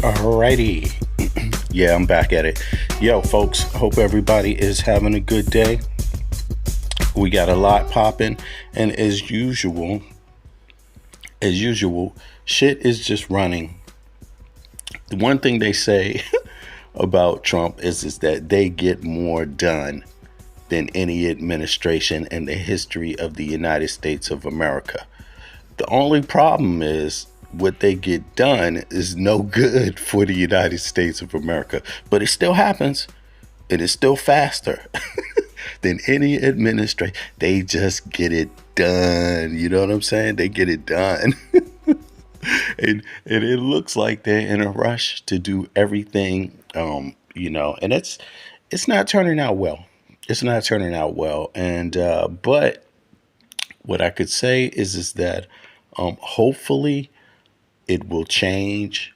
Alrighty. Yeah, I'm back at it. Yo, folks, hope everybody is having a good day. We got a lot popping, and as usual, shit is just running. The one thing they say about Trump is that they get more done than any administration in the history of the United States of America. The only problem is what they get done is no good for the United States of America, but it still happens. It is still faster than any administration. They just get it done. You know what I'm saying? They get it done. And it looks like they're in a rush to do everything, and it's not turning out well. It's not turning out well. And but what I could say is that hopefully it will change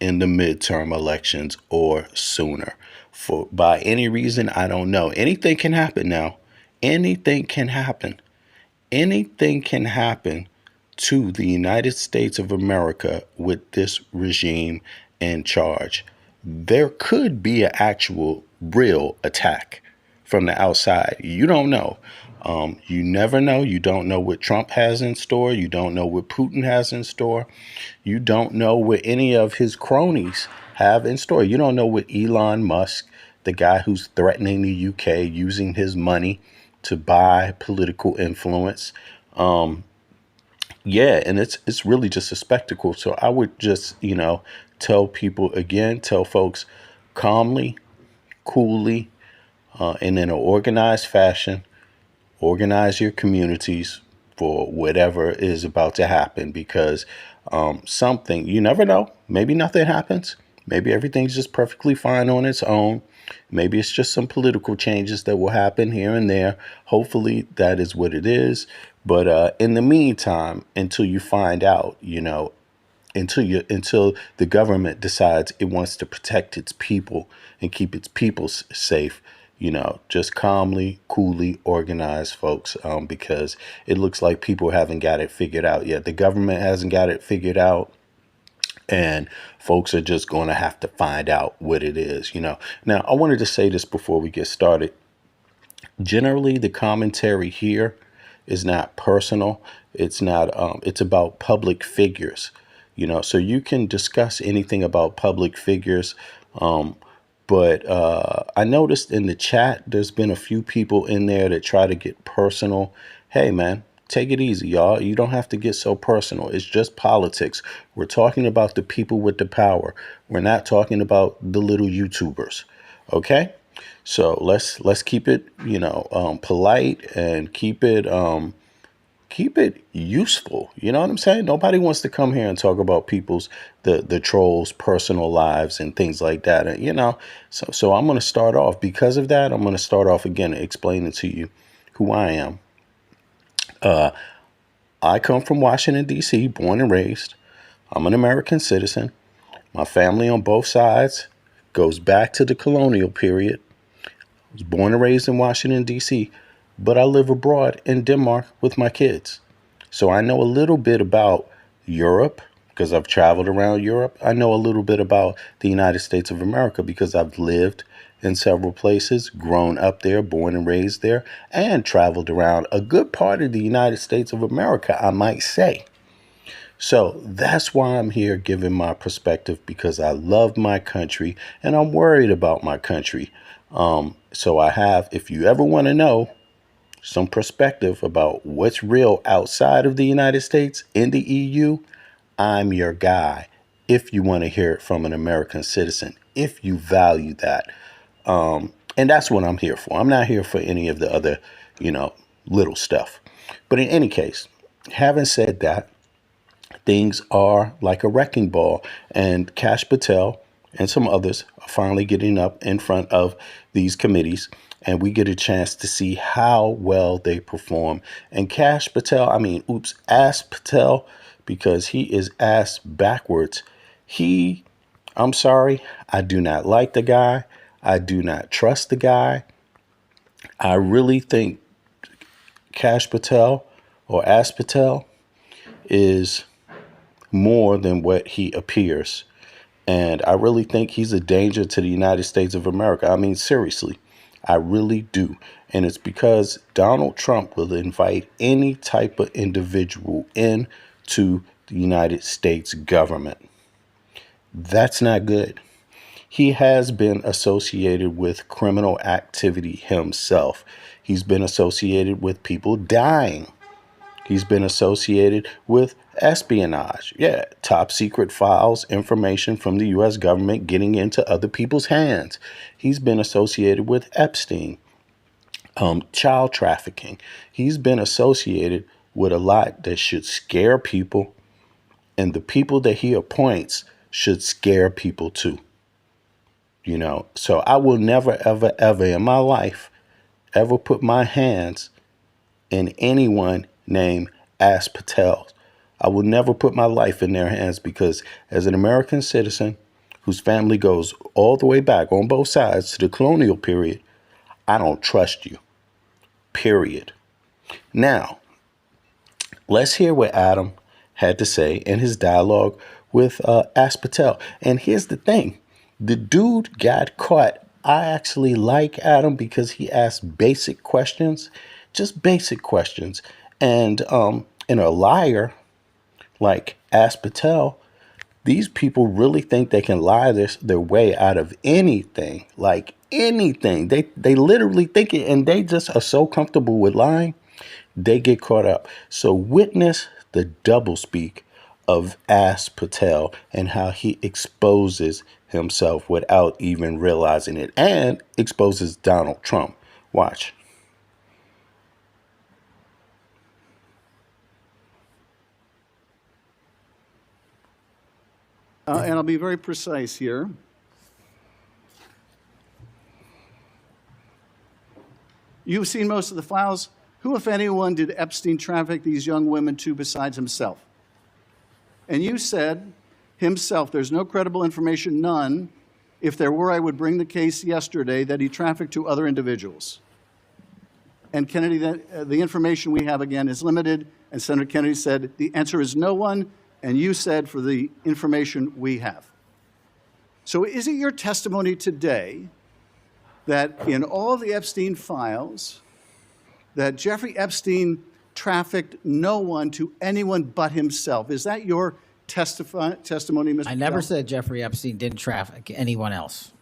in the midterm elections or sooner. For by any reason, I don't know. Anything can happen now. Anything can happen. Anything can happen to the United States of America with this regime in charge. There could be an actual real attack from the outside. You don't know. You never know. You don't know what Trump has in store. You don't know what Putin has in store. You don't know what any of his cronies have in store. You don't know what Elon Musk, the guy who's threatening the UK, using his money to buy political influence. Yeah, and it's really just a spectacle. So I would just, tell people again, tell folks calmly, coolly, and in an organized fashion, organize your communities for whatever is about to happen, because something, you never know, maybe nothing happens. Maybe everything's just perfectly fine on its own. Maybe it's just some political changes that will happen here and there. Hopefully that is what it is. But in the meantime, until you find out, until the government decides it wants to protect its people and keep its people safe, just calmly, coolly organize, folks, because it looks like people haven't got it figured out yet. The government hasn't got it figured out, and folks are just going to have to find out what it is. Now, I wanted to say this before we get started. Generally, the commentary here is not personal. It's not. It's about public figures. So you can discuss anything about public figures. But I noticed in the chat, there's been a few people in there that try to get personal. Hey, man, take it easy, y'all. You don't have to get so personal. It's just politics. We're talking about the people with the power. We're not talking about the little YouTubers. OK, so let's keep it, polite, and keep it useful. You know what I'm saying? Nobody wants to come here and talk about people's the trolls' personal lives and things like that. And, so I'm going to start off because of that. I'm going to start off again explaining to you who I am. I come from Washington, D.C., born and raised. I'm an American citizen. My family on both sides goes back to the colonial period. I was born and raised in Washington, D.C., but I live abroad in Denmark with my kids. So I know a little bit about Europe because I've traveled around Europe. I know a little bit about the United States of America because I've lived in several places, grown up there, born and raised there, and traveled around a good part of the United States of America, I might say. So that's why I'm here giving my perspective, because I love my country and I'm worried about my country. So I have, if you ever want to know some perspective about what's real outside of the United States in the EU, I'm your guy. If you want to hear it from an American citizen, if you value that. And that's what I'm here for. I'm not here for any of the other, little stuff. But in any case, having said that, things are like a wrecking ball, and Kash Patel and some others are finally getting up in front of these committees, and we get a chance to see how well they perform. And Kash Patel, Ass Patel, because he is ass backwards. I'm sorry, I do not like the guy. I do not trust the guy. I really think Kash Patel or Ass Patel is more than what he appears. And I really think he's a danger to the United States of America. I mean, seriously, I really do. And it's because Donald Trump will invite any type of individual into the United States government. That's not good. He has been associated with criminal activity himself. He's been associated with people dying. He's been associated with espionage. Yeah, top secret files, information from the U.S. government getting into other people's hands. He's been associated with Epstein, child trafficking. He's been associated with a lot that should scare people, and the people that he appoints should scare people too. You know, so I will never, ever, ever in my life ever put my hands in anyone named Kash Patel. I will never put my life in their hands, because as an American citizen whose family goes all the way back on both sides to the colonial period, I don't trust you. Period. Now, let's hear what Adam had to say in his dialogue with Kash Patel. And here's the thing. The dude got caught. I actually like Adam because he asked basic questions, just basic questions. And a liar like Kash Patel, these people really think they can lie their way out of anything, like anything. They literally think it, and they just are so comfortable with lying, they get caught up. So witness the doublespeak of Kash Patel and how he exposes himself without even realizing it, and exposes Donald Trump. Watch. And I'll be very precise here. You've seen most of the files. Who, if anyone, did Epstein traffic these young women to besides himself? And you said himself. There's no credible information, none. If there were, I would bring the case yesterday that he trafficked to other individuals. And Kennedy, the information we have, again, is limited. And Senator Kennedy said the answer is no one. And you said for the information we have. So is it your testimony today that in all the Epstein files, that Jeffrey Epstein trafficked no one to anyone but himself? Is that your testimony, Mr. I never said Jeffrey Epstein didn't traffic anyone else.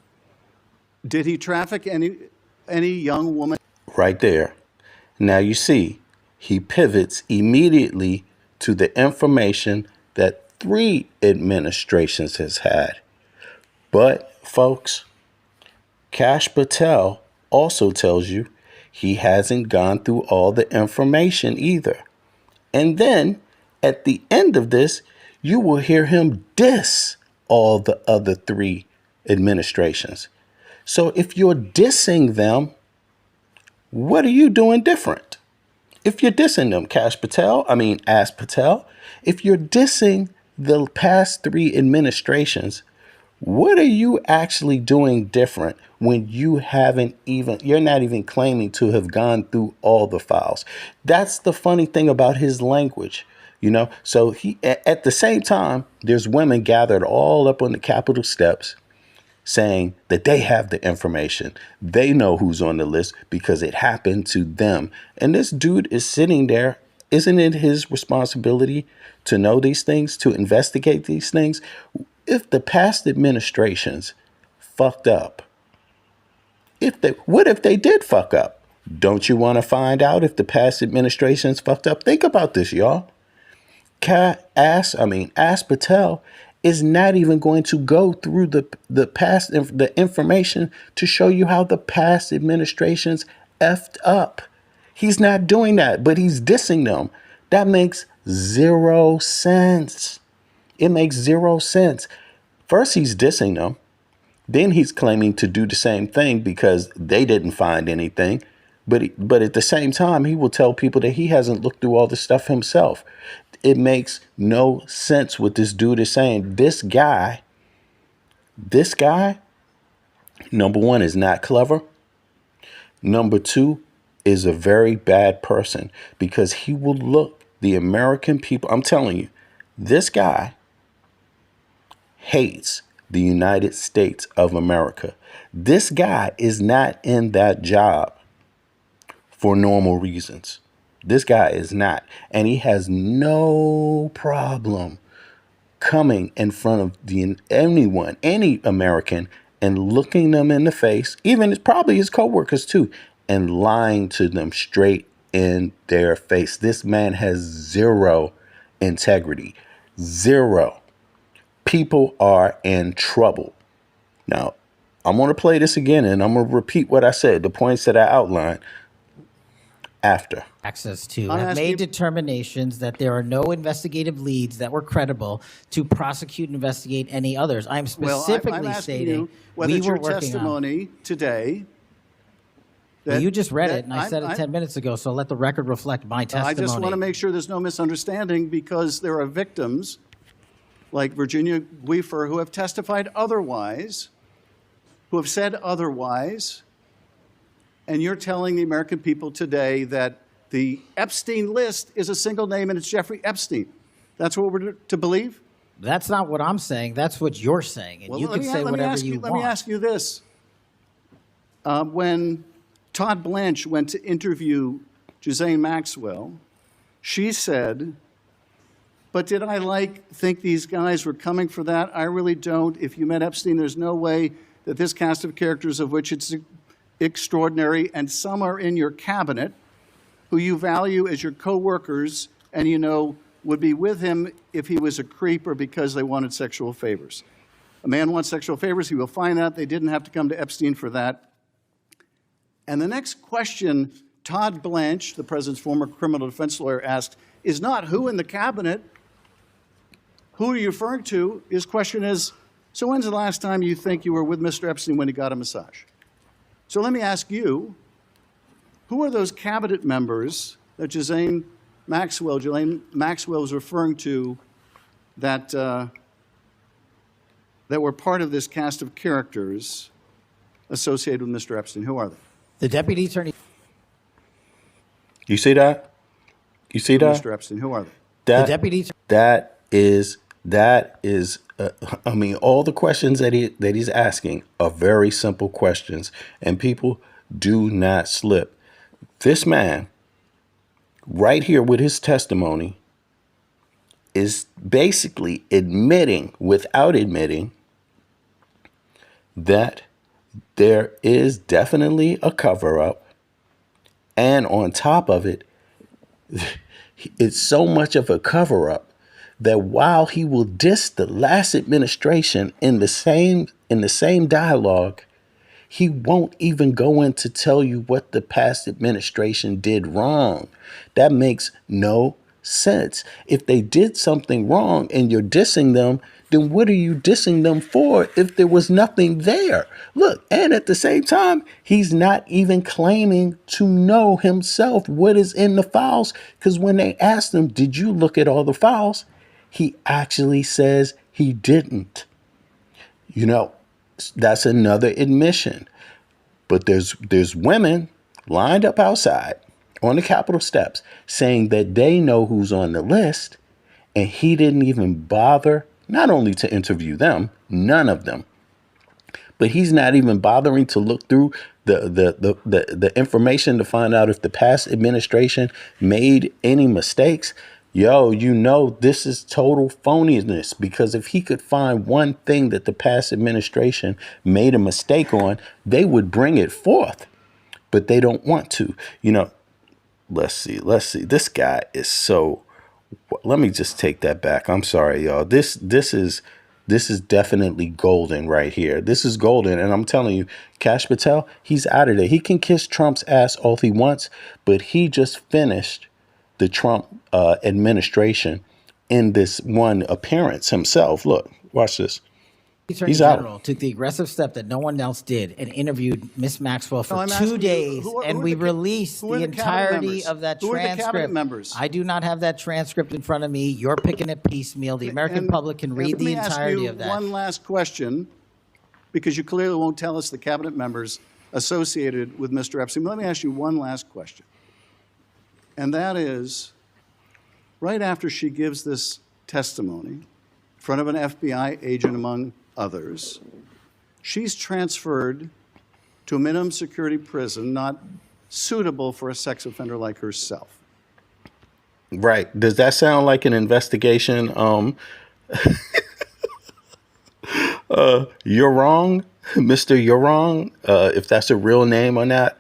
Did he traffic any young woman? Right there. Now you see, he pivots immediately to the information that 3 administrations has had. But folks, Kash Patel also tells you he hasn't gone through all the information either. And then at the end of this, you will hear him diss all the other 3 administrations. So if you're dissing them, what are you doing different? If you're dissing them, Kash Patel, if you're dissing the past 3 administrations, what are you actually doing different when you're not even claiming to have gone through all the files? That's the funny thing about his language, you know? So at the same time, there's women gathered all up on the Capitol steps saying that they have the information. They know who's on the list because it happened to them. And this dude is sitting there. Isn't it his responsibility to know these things, to investigate these things? If the past administrations fucked up, what if they did fuck up? Don't you want to find out if the past administrations fucked up? Think about this, y'all. Kash Patel is not even going to go through the information to show you how the past administrations effed up. He's not doing that, but he's dissing them. That makes 0 sense. It makes 0 sense. First, he's dissing them. Then he's claiming to do the same thing because they didn't find anything. But at the same time, he will tell people that he hasn't looked through all the stuff himself. It makes no sense what this dude is saying. This guy, number 1, is not clever. Number 2, is a very bad person, because he will look the American people. I'm telling you, this guy hates the United States of America. This guy is not in that job for normal reasons. This guy is not. And he has no problem coming in front of anyone, any American, and looking them in the face, even probably his coworkers too, and lying to them straight in their face. This man has zero integrity. Zero. People are in trouble. Now, I'm going to play this again, and I'm going to repeat what I said, the points that I outlined after. Access to I'm have asking made you- determinations that there are no investigative leads that were credible to prosecute and investigate any others. I'm Well, specifically I'm asking stating you whether we it's were your working on. testimony today. Well, you just read that it, and I said it I'm- 10 minutes ago, so let the record reflect my I testimony. just want to make sure there's no misunderstanding, because there are victims like Virginia Weaver who have testified otherwise, who have said otherwise, and you're telling the American people today that the Epstein list is a single name and it's Jeffrey Epstein. That's what we're to believe? That's not what I'm saying. That's what you're saying, and Well, you let can me- say let me whatever ask you Let want. me ask you this. When Todd Blanche went to interview Ghislaine Maxwell, she said, but did I think these guys were coming for that? I really don't. If you met Epstein, there's no way that this cast of characters, of which it's extraordinary, and some are in your cabinet, who you value as your co-workers and you know would be with him if he was a creep or because they wanted sexual favors. A man wants sexual favors, he will find out. They didn't have to come to Epstein for that. And the next question Todd Blanche, the president's former criminal defense lawyer, asked is not who in the cabinet, who are you referring to? His question is, so when's the last time you think you were with Mr. Epstein when he got a massage? So let me ask you, who are those cabinet members that Ghislaine Maxwell was referring to that, that were part of this cast of characters associated with Mr. Epstein? Who are they? The deputy attorney. You see that? You see that? Mr. Epstein, who are they? The That deputy. that is I mean, all the questions that he's asking are very simple questions, and people do not slip. This man right here with his testimony is basically admitting without admitting that there is definitely a cover-up, and on top of it, it's so much of a cover-up that while he will diss the last administration in the same dialogue, he won't even go in to tell you what the past administration did wrong. That makes no sense. If they did something wrong and you're dissing them, then what are you dissing them for if there was nothing there? Look, and at the same time, he's not even claiming to know himself what is in the files, because when they asked him, did you look at all the files? He actually says he didn't. You know, that's another admission. But there's women lined up outside on the Capitol steps saying that they know who's on the list, and he didn't even bother not only to interview them, none of them, but he's not even bothering to look through the information to find out if the past administration made any mistakes. Yo, you know, this is total phoniness, because if he could find one thing that the past administration made a mistake on, they would bring it forth, but they don't want to. You know, let's see. This guy is so, let me just take that back. I'm sorry, y'all. This is definitely golden right here. This is golden. And I'm telling you, Kash Patel, he's out of there. He can kiss Trump's ass all he wants, but he just finished the Trump administration in this one appearance himself. Look, watch this. Attorney He's out. General took the aggressive step that no one else did and interviewed Miss Maxwell for No, I'm 2 asking you, days, who are and we released who are the the cabinet entirety members? of that Who are the cabinet transcript. members? I do not have that transcript in front of me. You're picking it piecemeal. The American And- public can and read let the me ask entirety you of that. One last question, because you clearly won't tell us the cabinet members associated with Mr. Epstein. Let me ask you one last question. And that is, right after she gives this testimony in front of an FBI agent, among others. She's transferred to a minimum security prison not suitable for a sex offender like herself. Right. Does that sound like an investigation? You're wrong, Mr. You're wrong. If that's a real name or not.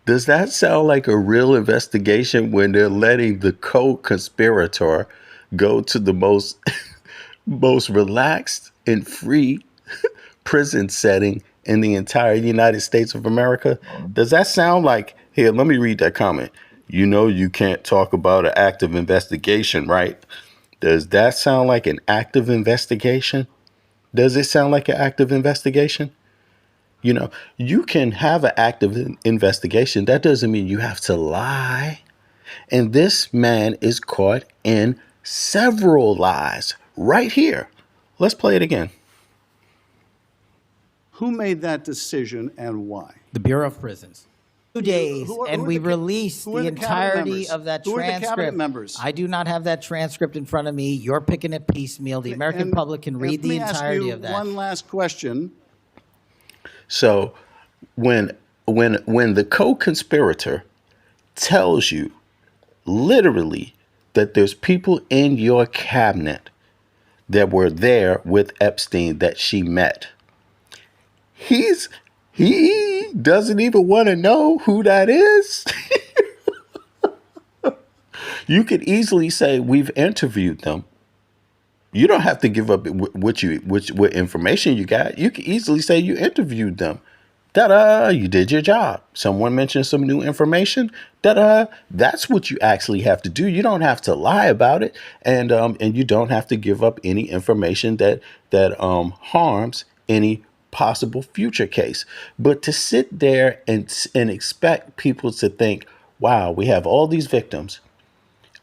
Does that sound like a real investigation when they're letting the co-conspirator go to the most most relaxed and free prison setting in the entire United States of America? Does that sound like, here, let me read that comment. You know, you can't talk about an active investigation, right? Does that sound like an active investigation? Does it sound like an active investigation? You know, you can have an active investigation. That doesn't mean you have to lie. And this man is caught in several lies right here. Let's play it again. Who made that decision and why? The Bureau of Prisons. 2 days, Who are and we released who are the the cabinet entirety members? of that Who are the transcript. cabinet members? I do not have that transcript in front of me. You're picking it piecemeal. The American public can read the entirety of that. One last question. So when the co-conspirator tells you literally that there's people in your cabinet that were there with Epstein that she met, he doesn't even want to know who that is. You could easily say we've interviewed them. You don't have to give up what information you got. You could easily say you interviewed them. Da-da, you did your job. Someone mentioned some new information. Da-da, that's what you actually have to do. You don't have to lie about it, and you don't have to give up any information that harms any possible future case. But to sit there and expect people to think, wow, we have all these victims,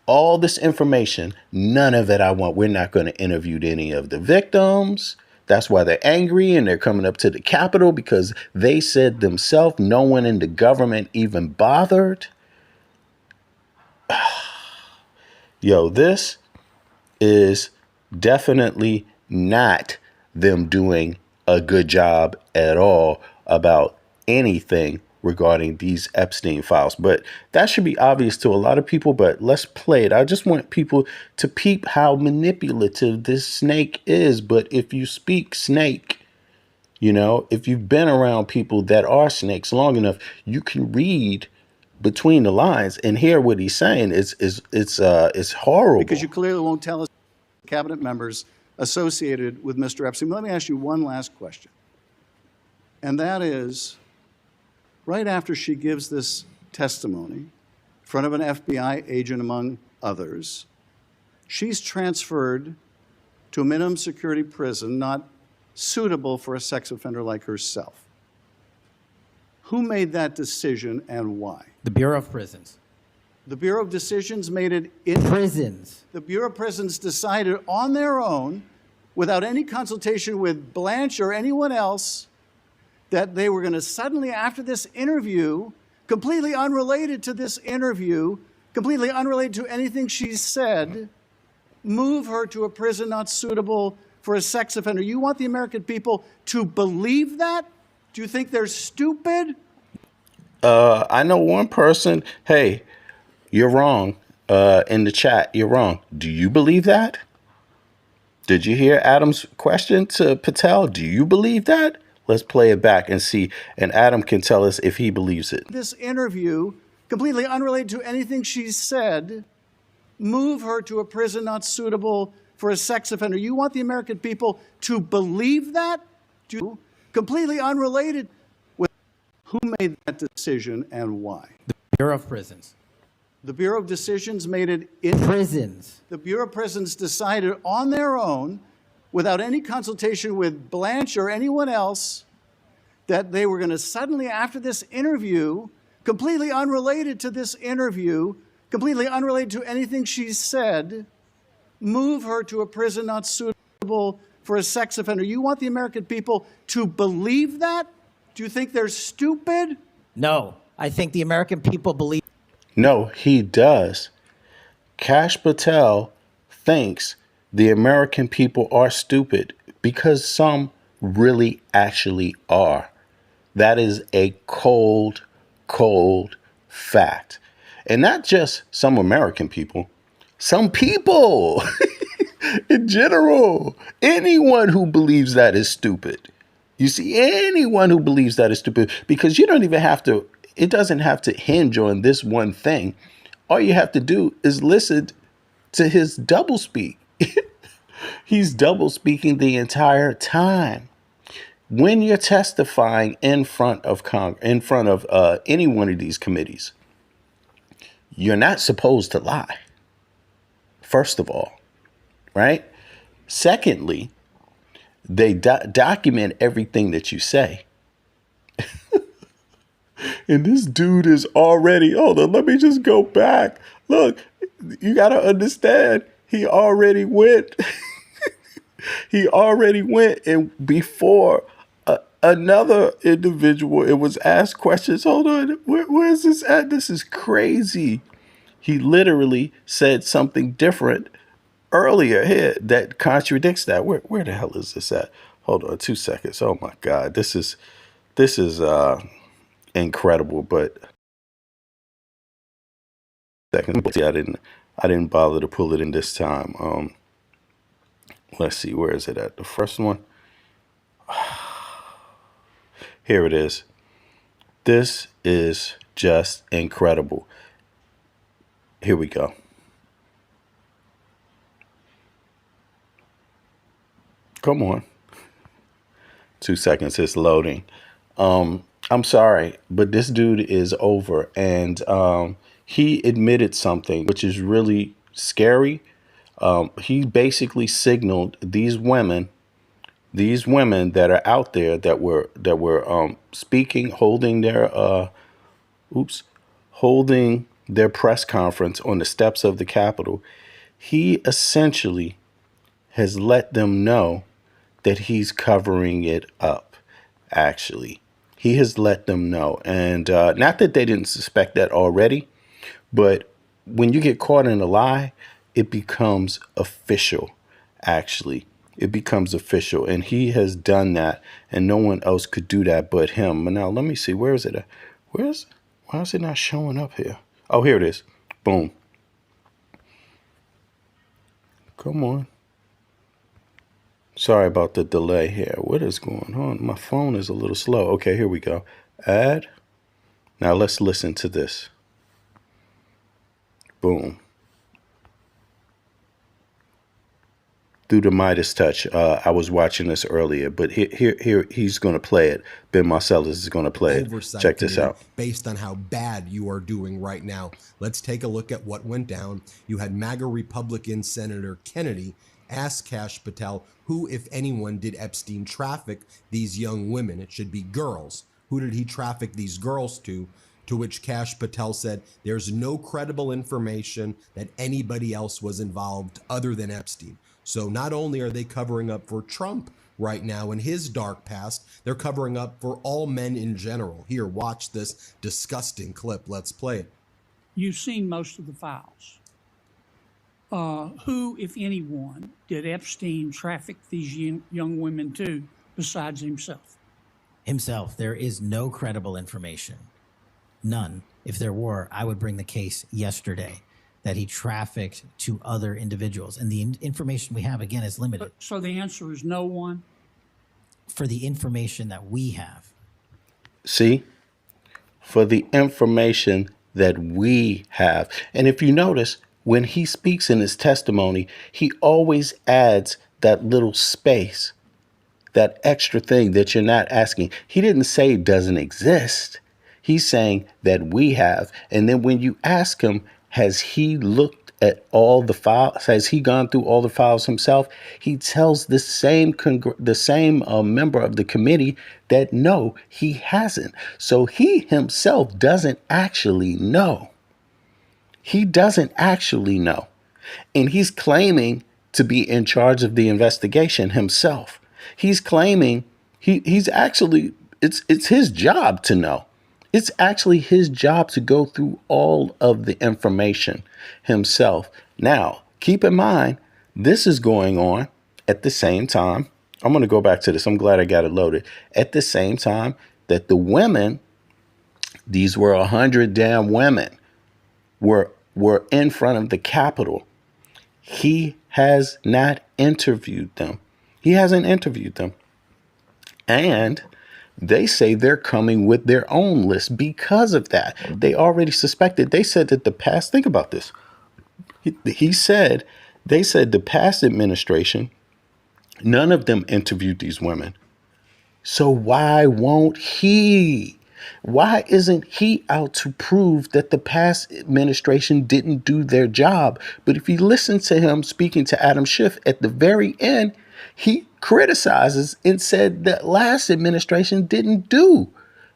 all this information, none of it I want. We're not going to interview any of the victims. That's why they're angry and they're coming up to the Capitol, because they said themselves no one in the government even bothered. Yo, this is definitely not them doing a good job at all about anything regarding these Epstein files. But that should be obvious to a lot of people, but let's play it. I just want people to peep how manipulative this snake is. But if you speak snake, you know, if you've been around people that are snakes long enough, you can read between the lines and hear what he's saying. It's horrible. Because you clearly won't tell us cabinet members associated with Mr. Epstein. Let me ask you one last question. And that is, right after she gives this testimony in front of an FBI agent, among others, she's transferred to a minimum security prison not suitable for a sex offender like herself. Who made that decision and why? The Bureau of Prisons. The Bureau of Decisions made it in Prisons. The Bureau of Prisons decided on their own, without any consultation with Blanche or anyone else, that they were going to suddenly, after this interview, completely unrelated to this interview, completely unrelated to anything she said, move her to a prison not suitable for a sex offender. You want the American people to believe that? Do you think they're stupid? I know one person. Hey, you're wrong. In the chat, you're wrong. Do you believe that? Did you hear Adam's question to Patel? Do you believe that? Let's play it back and see. And Adam can tell us if he believes it. This interview, completely unrelated to anything she said, move her to a prison not suitable for a sex offender. You want the American people to believe that? Completely unrelated. Who made that decision and why? The Bureau of Prisons. The Bureau of Decisions made it in Prisons. The Bureau of Prisons decided on their own, without any consultation with Blanche or anyone else, that they were going to suddenly, after this interview, completely unrelated to this interview, completely unrelated to anything she said, move her to a prison not suitable for a sex offender. You want the American people to believe that? Do you think they're stupid? No, I think the American people believe. No, he does. Kash Patel thinks the American people are stupid, because some really actually are. That is a cold, cold fact. And not just some American people, some people in general. Anyone who believes that is stupid. You see, anyone who believes that is stupid, because you don't even have to, it doesn't have to hinge on this one thing. All you have to do is listen to his doublespeak. He's double speaking the entire time. When you're testifying in front of any one of these committees, you're not supposed to lie. First of all, right? Secondly, they document everything that you say. And this dude is already, hold on, let me just go back. Look, you got to understand, he already went. He already went, and before another individual, it was asked questions. Hold on, where's this at? This is crazy. He literally said something different earlier here that contradicts that. Where the hell is this at? Hold on 2 seconds. Oh my God, this is incredible. But second, I didn't bother to pull it in this time. Let's see, where is it at? The first one. Here it is. This is just incredible. Here we go. Come on. 2 seconds, it's loading. I'm sorry, but this dude is over, and he admitted something which is really scary. He basically signaled these women that are out there that were speaking, holding their press conference on the steps of the Capitol. He essentially has let them know that he's covering it up. Actually, he has let them know, and not that they didn't suspect that already, but when you get caught in a lie, it becomes official. Actually, it becomes official, and he has done that, and no one else could do that but him. Now, let me see. Where is it at? Why is it not showing up here? Oh, here it is. Boom. Come on. Sorry about the delay here. What is going on? My phone is a little slow. Okay, here we go. Add. Now let's listen to this. Boom. Through the Midas touch. I was watching this earlier, but here he's going to play it. Ben Marcellus is going to play it. Check this out. Based on how bad you are doing right now, let's take a look at what went down. You had MAGA Republican Senator Kennedy ask Kash Patel, who, if anyone, did Epstein traffic these young women? It should be girls. Who did he traffic these girls to? To which Kash Patel said, there's no credible information that anybody else was involved other than Epstein. So not only are they covering up for Trump right now in his dark past, they're covering up for all men in general. Here, watch this disgusting clip. Let's play it. You've seen most of the files. Who, if anyone, did Epstein traffic these young women to besides himself? Himself. There is no credible information. None. If there were, I would bring the case yesterday that he trafficked to other individuals. And the information we have, again, is limited. So the answer is no one? For the information that we have. See? For the information that we have. And if you notice, when he speaks in his testimony, he always adds that little space, that extra thing that you're not asking. He didn't say it doesn't exist. He's saying that we have. And then when you ask him, has he looked at all the files? Has he gone through all the files himself? He tells the same member of the committee that no, he hasn't. So he himself doesn't actually know. He doesn't actually know. And he's claiming to be in charge of the investigation himself. He's claiming he's actually, it's his job to know. It's actually his job to go through all of the information himself. Now, keep in mind, This is going on at the same time. I'm going to go back to this. I'm glad I got it loaded. At the same time that the women, these were 100 damn women, were in front of the Capitol. He has not interviewed them. He hasn't interviewed them. And they say they're coming with their own list because of that. They already suspected. They said that the past, think about this. They said the past administration, none of them interviewed these women. So why won't he? Why isn't he out to prove that the past administration didn't do their job? But if you listen to him speaking to Adam Schiff at the very end, he criticizes and said that last administration didn't do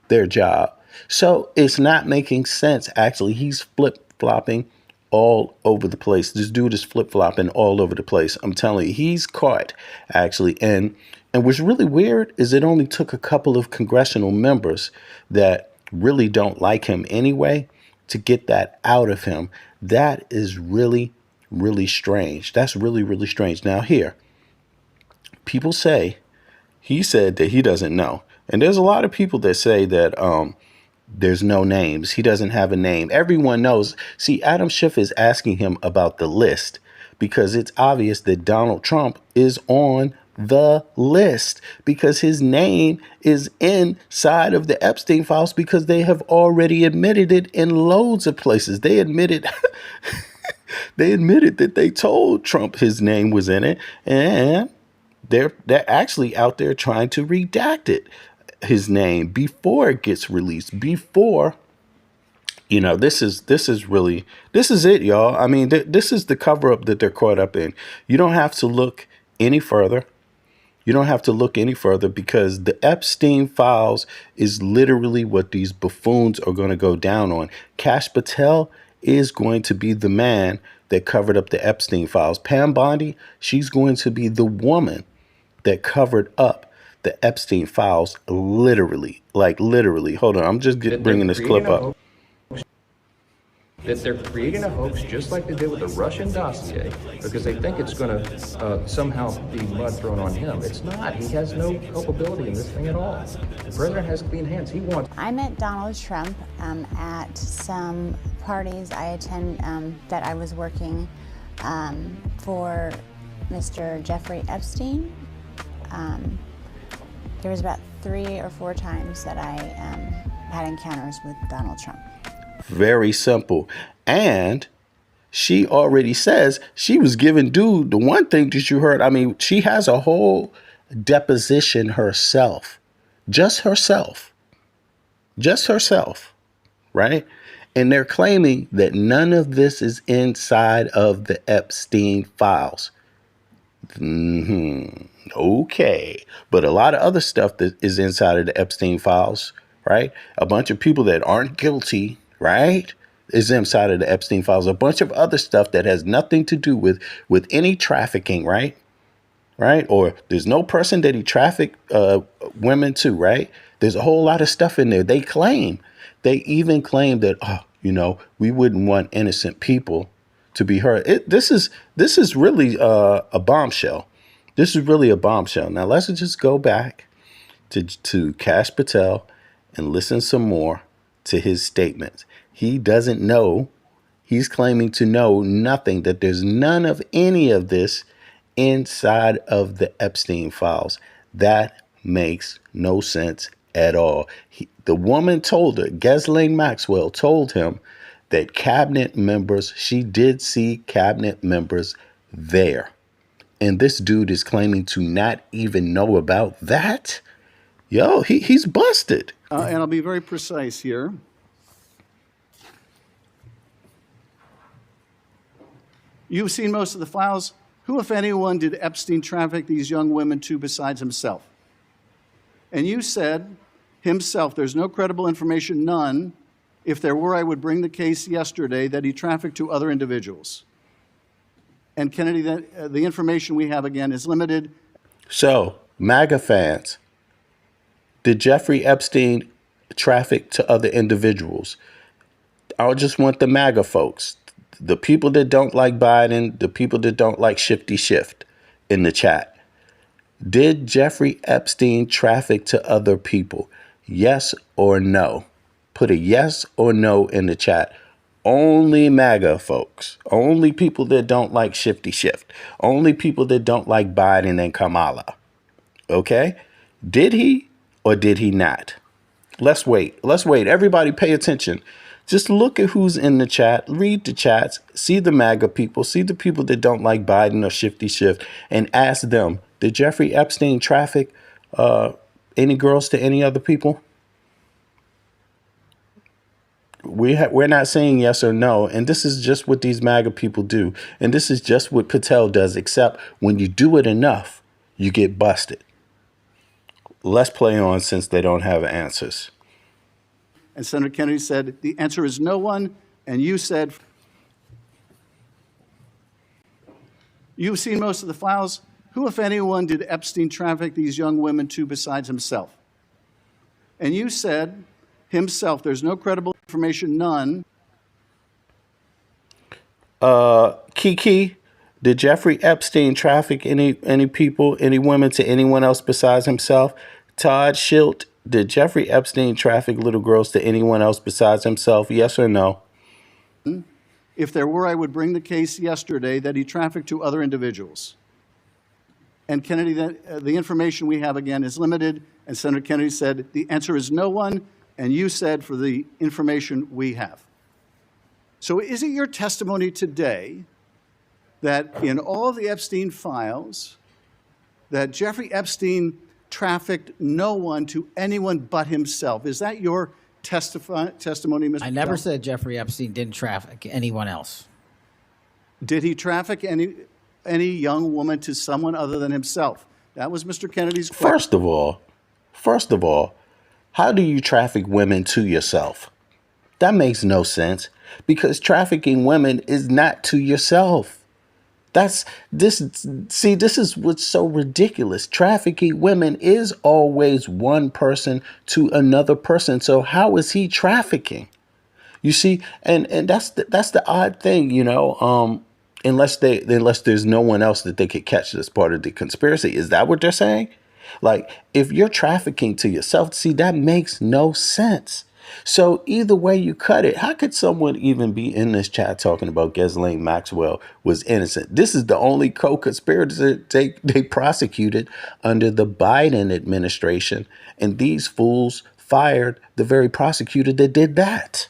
their job. So it's not making sense. Actually, he's flip-flopping all over the place. This dude is flip-flopping all over the place. I'm telling you, he's caught, actually. And what's really weird is it only took a couple of congressional members that really don't like him anyway to get that out of him. That is really, really strange. That's really, really strange. Now here, people say he said that he doesn't know. And there's a lot of people that say that there's no names. He doesn't have a name. Everyone knows. See, Adam Schiff is asking him about the list because it's obvious that Donald Trump is on the list because his name is inside of the Epstein files because they have already admitted it in loads of places. They admitted that they told Trump his name was in it, and they're actually out there trying to redact it, his name, before it gets released, before, you know, this is it, y'all. I mean, this is the cover up that they're caught up in. You don't have to look any further. You don't have to look any further because the Epstein files is literally what these buffoons are going to go down on. Kash Patel is going to be the man that covered up the Epstein files. Pam Bondi, she's going to be the woman that covered up the Epstein files, literally, like literally. Hold on, I'm just bringing this clip up. That they're creating a hoax just like they did with the Russian dossier because they think it's going to somehow be mud thrown on him. It's not. He has no culpability in this thing at all. The president has clean hands. He wants. I met Donald Trump at some parties I attend that I was working for Mr. Jeffrey Epstein. There was about 3 or 4 times that I had encounters with Donald Trump. Very simple. And she already says she was giving dude the one thing that you heard. I mean, she has a whole deposition herself, just herself, right? And they're claiming that none of this is inside of the Epstein files. Okay. But a lot of other stuff that is inside of the Epstein files, right? A bunch of people that aren't guilty, right, is inside of the Epstein files. A bunch of other stuff that has nothing to do with any trafficking, right? Or there's no person that he trafficked women to, right? There's a whole lot of stuff in there. They even claim that, we wouldn't want innocent people to be hurt. This is really a bombshell. This is really a bombshell. Now let's just go back to Kash Patel and listen some more to his statements. He doesn't know. He's claiming to know nothing, that there's none of any of this inside of the Epstein files. That makes no sense at all. The woman told her, Ghislaine Maxwell told him that cabinet members, she did see cabinet members there. And this dude is claiming to not even know about that. Yo, he's busted. And I'll be very precise here. You've seen most of the files. Who, if anyone, did Epstein traffic these young women to besides himself? And you said himself, there's no credible information, none. If there were, I would bring the case yesterday that he trafficked to other individuals. And Kennedy, the information we have, again, is limited. So, MAGA fans, did Jeffrey Epstein traffic to other individuals? I just want the MAGA folks the people that don't like Biden, the people that don't like Shifty Shift in the chat. Did Jeffrey Epstein traffic to other people? Yes or no? Put a yes or no in the chat. Only MAGA folks. Only people that don't like Shifty Shift. Only people that don't like Biden and Kamala. Okay? Did he or did he not? Let's wait. Let's wait. Everybody pay attention. Just look at who's in the chat. Read the chats. See the MAGA people. See the people that don't like Biden or Shifty Shift. And ask them, did Jeffrey Epstein traffic any girls to any other people? We're not saying yes or no. And this is just what these MAGA people do. And this is just what Patel does, except when you do it enough, you get busted. Let's play on since they don't have answers. And Senator Kennedy said, the answer is no one. And you said, you've seen most of the files. Who, if anyone, did Epstein traffic these young women to besides himself? And you said, himself. There's no credible information, none. Kiki, did Jeffrey Epstein traffic any people, any women to anyone else besides himself? Todd Schilt, did Jeffrey Epstein traffic little girls to anyone else besides himself? Yes or no? If there were, I would bring the case yesterday that he trafficked to other individuals. And Kennedy, the information we have, again, is limited. And Senator Kennedy said, the answer is no one. And you said, for the information we have. So is it your testimony today that in all of the Epstein files, that Jeffrey Epstein trafficked no one to anyone but himself? Is that your testimony, Mr. I never Patel? said Jeffrey Epstein didn't traffic anyone else. Did he traffic any young woman to someone other than himself? That was Mr. Kennedy's question. First of all, how do you traffic women to yourself? That makes no sense, because trafficking women is not to yourself. This is what's so ridiculous. Trafficking women is always one person to another person. So how is he trafficking? You see, and that's the odd thing, you know, unless there's no one else that they could catch as part of the conspiracy. Is that what they're saying? Like, if you're trafficking to yourself, see, that makes no sense. So either way you cut it, how could someone even be in this chat talking about Ghislaine Maxwell was innocent? This is the only co-conspirator they prosecuted under the Biden administration. And these fools fired the very prosecutor that did that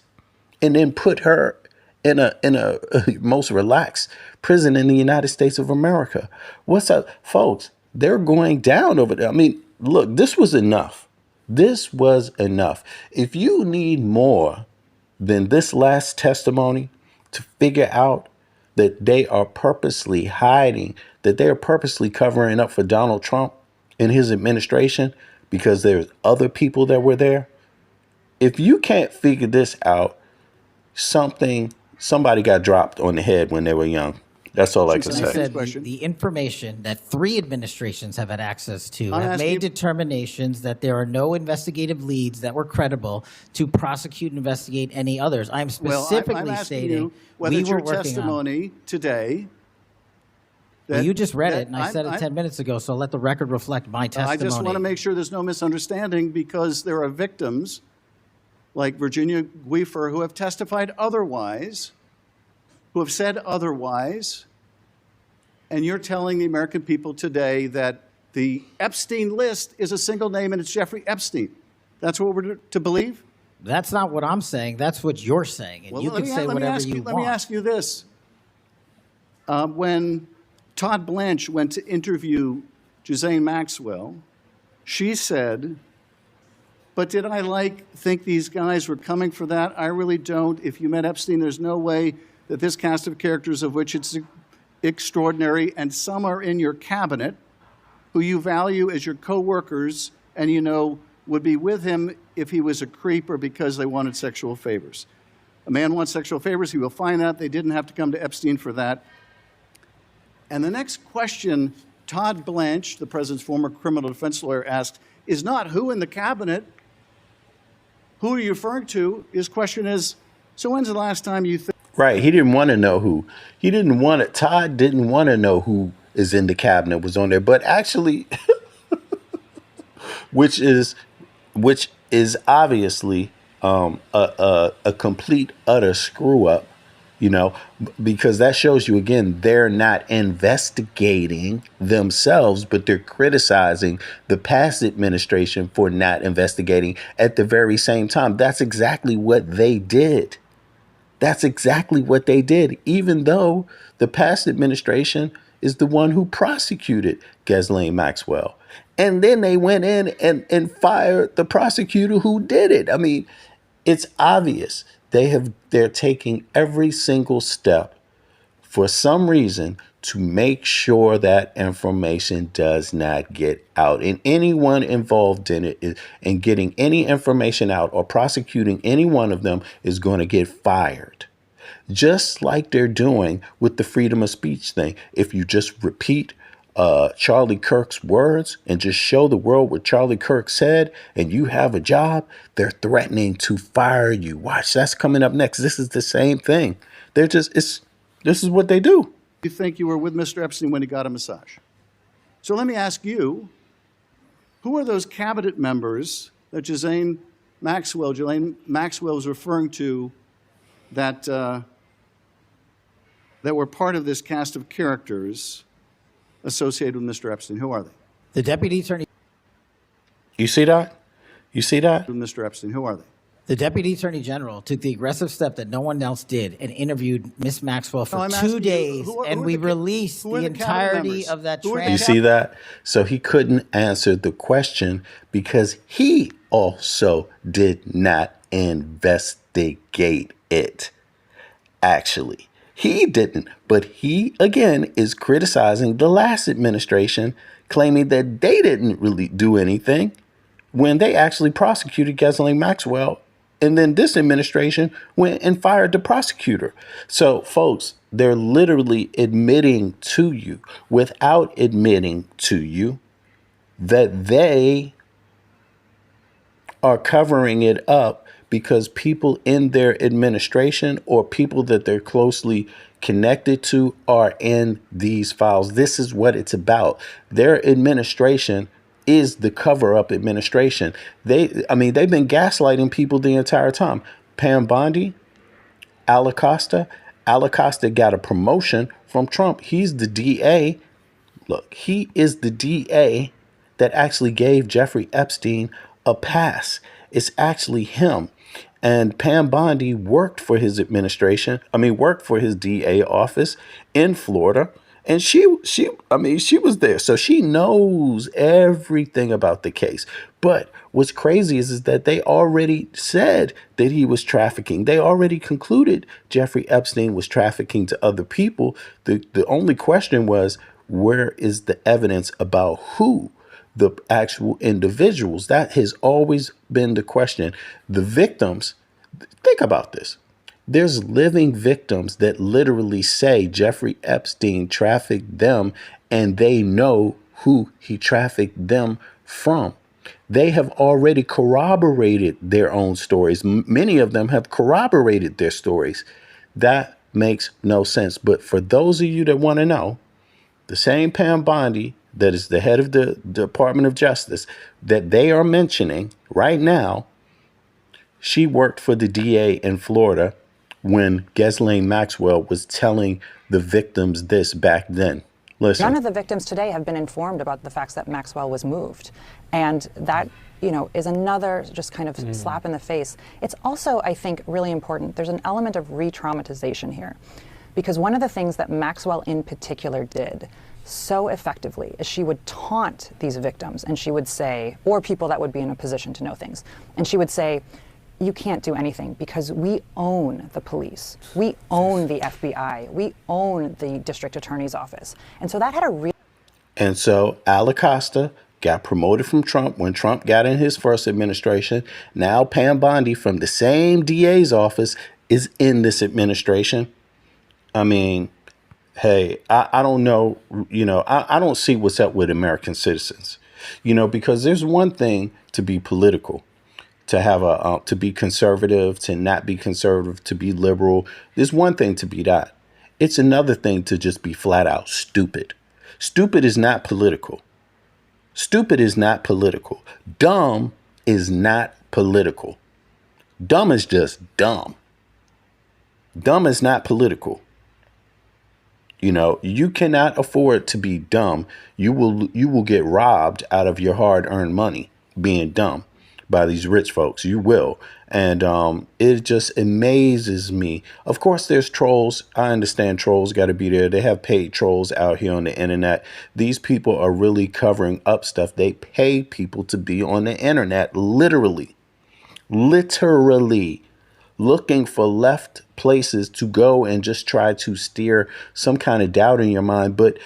and then put her in a most relaxed prison in the United States of America. What's up, folks? They're going down over there. I mean, look, this was enough. This was enough. If you need more than this last testimony to figure out that they are purposely hiding, that they are purposely covering up for Donald Trump and his administration because there's other people that were there, if you can't figure this out, somebody got dropped on the head when they were young. That's all I can I say. said the information that 3 administrations have had access to have made determinations that there are no investigative leads that were credible to prosecute and investigate any others. I'm specifically stating whether we it's were your working testimony today. Well, you just read it, and I said it 10 minutes ago, so let the record reflect my testimony. I just want to make sure there's no misunderstanding, because there are victims like Virginia Guifer who have testified otherwise, who have said otherwise, and you're telling the American people today that the Epstein list is a single name and it's Jeffrey Epstein. That's what we're to believe? That's not what I'm saying. That's what you're saying, and you can say whatever you want. Let me ask you this. When Todd Blanche went to interview Ghislaine Maxwell, she said, but did I think these guys were coming for that? I really don't. If you met Epstein, there's no way that this cast of characters, of which it's extraordinary, and some are in your cabinet, who you value as your co-workers, and you know would be with him if he was a creep or because they wanted sexual favors. A man wants sexual favors, he will find out. They didn't have to come to Epstein for that. And the next question Todd Blanche, the president's former criminal defense lawyer, asked is not who in the cabinet, who are you referring to? His question is, so when's the last time you think Right. He didn't want to know who. He didn't want it. Todd didn't want to know who is in the cabinet was on there. But actually, which is which is obviously a complete utter screw up, you know, because that shows you again they're not investigating themselves, but they're criticizing the past administration for not investigating at the very same time. That's exactly what they did. That's exactly what they did, even though the past administration is the one who prosecuted Ghislaine Maxwell. And then they went in and fired the prosecutor who did it. I mean, it's obvious they're taking every single step for some reason to make sure that information does not get out. And anyone involved in it and getting any information out or prosecuting any one of them is going to get fired. Just like they're doing with the freedom of speech thing. If you just repeat Charlie Kirk's words and just show the world what Charlie Kirk said and you have a job, they're threatening to fire you. Watch, that's coming up next. This is the same thing. This is what they do. You think you were with Mr. Epstein when he got a massage. So let me ask you, who are those cabinet members that Ghislaine Maxwell was referring to that were part of this cast of characters associated with Mr. Epstein? Who are they? The deputy attorney. You see that? You see that? With Mr. Epstein, who are they? The deputy attorney general took the aggressive step that no one else did and interviewed Miss Maxwell for I'm 2 asking you, days, who and are we the released who are the the cabinet entirety members? of that Who are the You transcript. see that? So he couldn't answer the question because he also did not investigate it. Actually, he didn't. But he, again, is criticizing the last administration, claiming that they didn't really do anything when they actually prosecuted Ghislaine Maxwell. And then this administration went and fired the prosecutor. So, folks, they're literally admitting to you, without admitting to you, that they are covering it up because people in their administration or people that they're closely connected to are in these files. This is what it's about. Their administration is the cover-up administration. They've been gaslighting people the entire time. Pam Bondi, Alacosta got a promotion from Trump. He's the DA. Look, he is the DA that actually gave Jeffrey Epstein a pass. It's actually him. And Pam Bondi worked for his worked for his DA office in Florida. And she was there. So she knows everything about the case. But what's crazy is that they already said that he was trafficking. They already concluded Jeffrey Epstein was trafficking to other people. The only question was, where is the evidence about who the actual individuals? That has always been the question. The victims, think about this. There's living victims that literally say Jeffrey Epstein trafficked them and they know who he trafficked them from. They have already corroborated their own stories. Many of them have corroborated their stories. That makes no sense. But for those of you that want to know, the same Pam Bondi that is the head of the Department of Justice that they are mentioning right now, she worked for the DA in Florida when Ghislaine Maxwell was telling the victims this back then. Listen. None of the victims today have been informed about the facts that Maxwell was moved. And that, is another just kind of slap in the face. It's also, I think, really important. There's an element of re-traumatization here. Because one of the things that Maxwell in particular did so effectively is she would taunt these victims and she would say, or people that would be in a position to know things, and she would say, you can't do anything because we own the police. We own the FBI. We own the district attorney's office. And so that had a real... And so Alacosta got promoted from Trump when Trump got in his first administration. Now Pam Bondi from the same DA's office is in this administration. I mean, hey, I don't know, I don't see what's up with American citizens, because there's one thing to be political. to have to be conservative, to not be conservative, to be liberal. There's one thing to be that. It's another thing to just be flat out stupid. Stupid is not political. Stupid is not political. Dumb is not political. Dumb is just dumb. Dumb is not political. You know, you cannot afford to be dumb. You will get robbed out of your hard-earned money being dumb by these rich folks. You will. And it just amazes me. Of course, there's trolls. I understand trolls got to be there. They have paid trolls out here on the internet. These people are really covering up stuff. They pay people to be on the internet, literally looking for left places to go and just try to steer some kind of doubt in your mind. But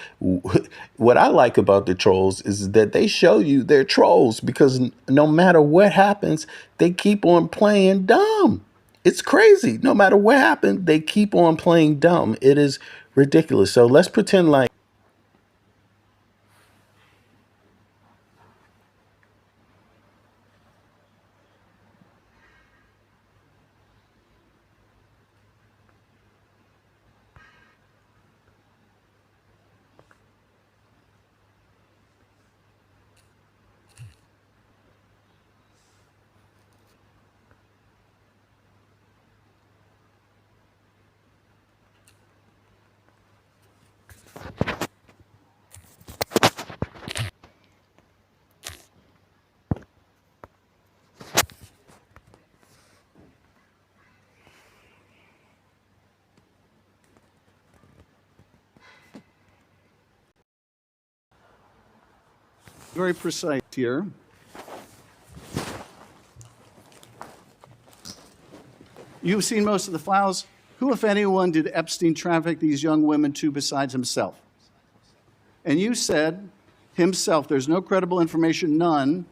what I like about the trolls is that they show you they're trolls, because no matter what happens, they keep on playing dumb. It's crazy. No matter what happens, they keep on playing dumb. It is ridiculous. So let's pretend like very precise here. You've seen most of the files. Who, if anyone, did Epstein traffic these young women to besides himself? And you said himself. There's no credible information, none.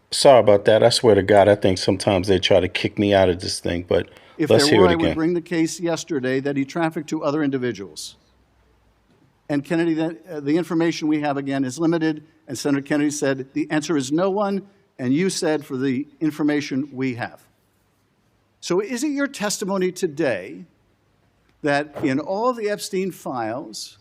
Sorry about that. I swear to God, I think sometimes they try to kick me out of this thing, but If let's there hear were, it I would again. bring the case yesterday that he trafficked to other individuals. And Kennedy, the information we have, again, is limited. And Senator Kennedy said the answer is no one. And you said for the information we have. So is it your testimony today that in all of the Epstein files,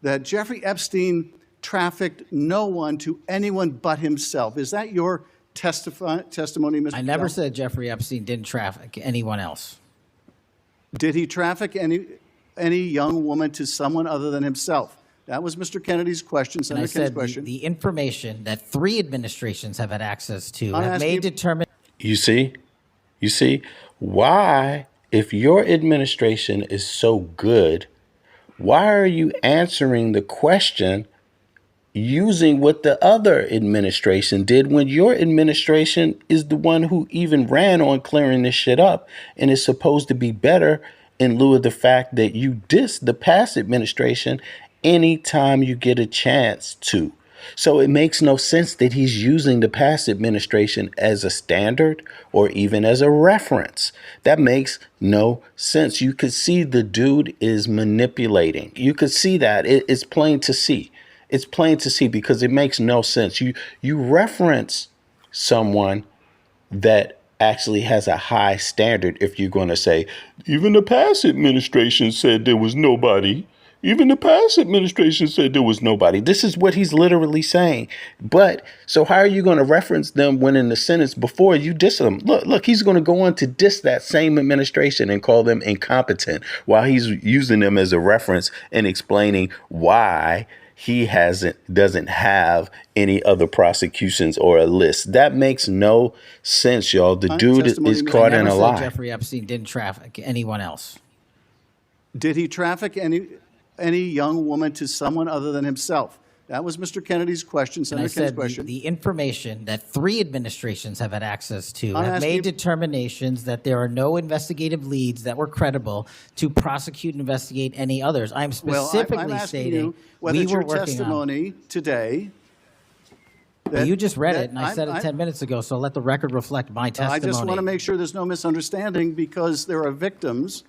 that Jeffrey Epstein trafficked no one to anyone but himself? Is that your testimony, Mr. I never Patel? said Jeffrey Epstein didn't traffic anyone else. Did he traffic any young woman to someone other than himself? That was Mr. Kennedy's question, And I Senator Kennedy's said question. the information that 3 administrations have had access to I'm have asking made you- determined. You see, why, if your administration is so good, why are you answering the question using what the other administration did when your administration is the one who even ran on clearing this shit up and is supposed to be better, in lieu of the fact that you diss the past administration anytime you get a chance to? So it makes no sense that he's using the past administration as a standard or even as a reference. That makes no sense. You could see the dude is manipulating. You could see that. It's plain to see. It's plain to see, because it makes no sense. You reference someone that actually has a high standard if you're going to say, even the past administration said there was nobody. Even the past administration said there was nobody. This is what he's literally saying. But so how are you going to reference them when in the sentence before you diss them? Look, he's going to go on to diss that same administration and call them incompetent while he's using them as a reference and explaining why he doesn't have any other prosecutions or a list. That makes no sense, y'all. The dude is caught in I a never said lie. Jeffrey Epstein didn't traffic anyone else. Did he traffic any young woman to someone other than himself? That was Mr. Kennedy's question, And I Senator Kennedy's said question. the information that 3 administrations have had access to I'm have asking made you- determinations that there are no investigative leads that were credible to prosecute and investigate any others. I'm Well, specifically I'm asking stating you whether we it's were your working on. testimony today. Well, you just read that it, and I said it I'm- 10 minutes ago, so let the record reflect my I testimony. just want to make sure there's no misunderstanding, because there are victims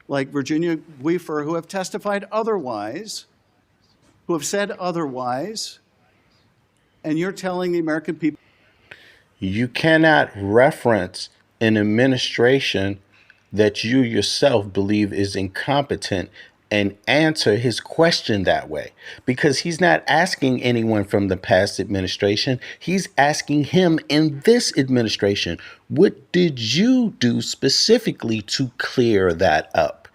like Virginia Weaver who have testified otherwise, who have said otherwise, and you're telling the American people. You cannot reference an administration that you yourself believe is incompetent and answer his question that way, because he's not asking anyone from the past administration. He's asking him in this administration, what did you do specifically to clear that up?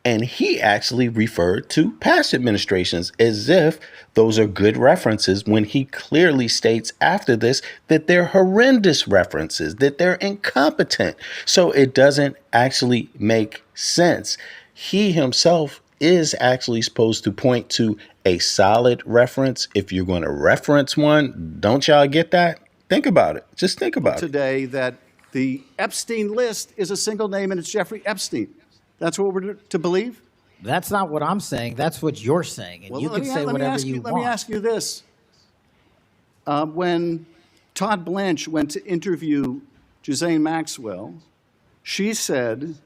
And he actually referred to past administrations as if those are good references, when he clearly states after this that they're horrendous references, that they're incompetent. So it doesn't actually make sense. He himself is actually supposed to point to a solid reference. If you're going to reference one, don't y'all get that? Think about it. Just think about it. Today that the Epstein list is a single name and it's Jeffrey Epstein. That's what we're to believe? That's not what I'm saying. That's what you're saying. And you can say whatever you want. Let me ask you this. When Todd Blanche went to interview Ghislaine Maxwell, she said,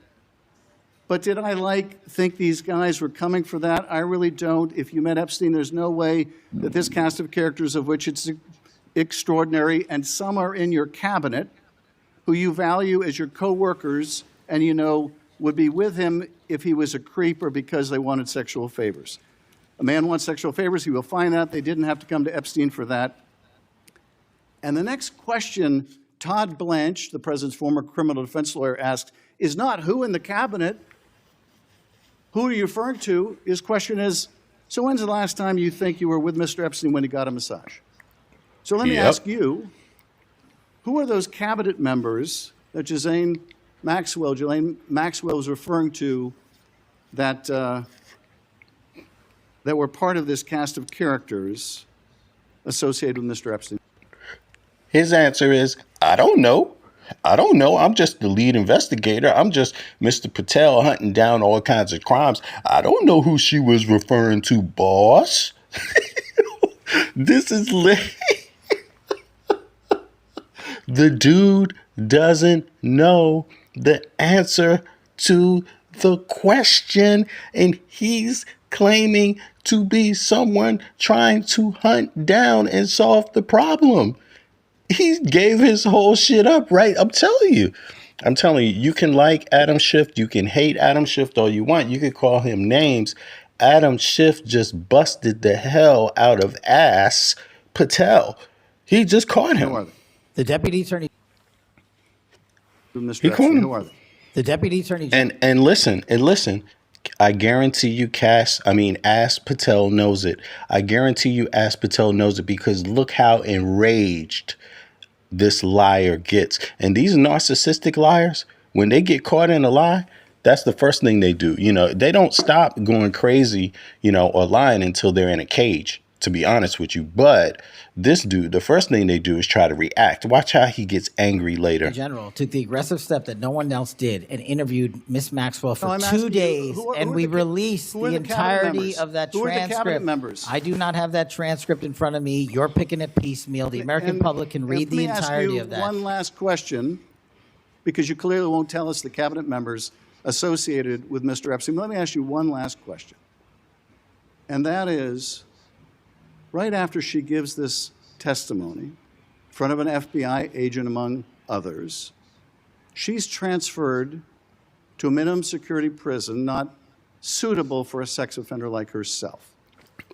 but did I think these guys were coming for that? I really don't. If you met Epstein, there's no way that this cast of characters, of which it's extraordinary, and some are in your cabinet, who you value as your co-workers, and you know would be with him if he was a creep or because they wanted sexual favors. A man wants sexual favors, he will find out. They didn't have to come to Epstein for that. And the next question Todd Blanche, the president's former criminal defense lawyer, asked is not who in the cabinet, who are you referring to? His question is, so when's the last time you think you were with Mr. Epstein when he got a massage? So let me ask you, who are those cabinet members that Ghislaine Maxwell was referring to that, that were part of this cast of characters associated with Mr. Epstein? His answer is, I don't know. I don't know. I'm just the lead investigator. I'm just Mr. Patel hunting down all kinds of crimes. I don't know who she was referring to, boss. This is the dude doesn't know the answer to the question, and he's claiming to be someone trying to hunt down and solve the problem. He gave his whole shit up, right? I'm telling you, you can like Adam Schiff, you can hate Adam Schiff all you want, you could call him names. Adam Schiff just busted the hell out of ass Patel. He just caught him. The deputy attorney. Mr. Epstein, who are they? The deputy attorney. And listen, I guarantee you, Ask Patel knows it. I guarantee you, Ask Patel knows it, because look how enraged this liar gets. And these narcissistic liars, when they get caught in a lie, that's the first thing they do. You know, they don't stop going crazy, or lying until they're in a cage, to be honest with you. But this dude, the first thing they do is try to react. Watch how he gets angry later. The general took the aggressive step that no one else did and interviewed Miss Maxwell for 2 days, and we released the entirety of that transcript. I do not have that transcript in front of me. You're picking it piecemeal. The American public can read the entirety of that. One last question, because you clearly won't tell us the cabinet members associated with Mr. Epstein. Let me ask you one last question. And that is, right after she gives this testimony in front of an FBI agent, among others, she's transferred to a minimum security prison not suitable for a sex offender like herself.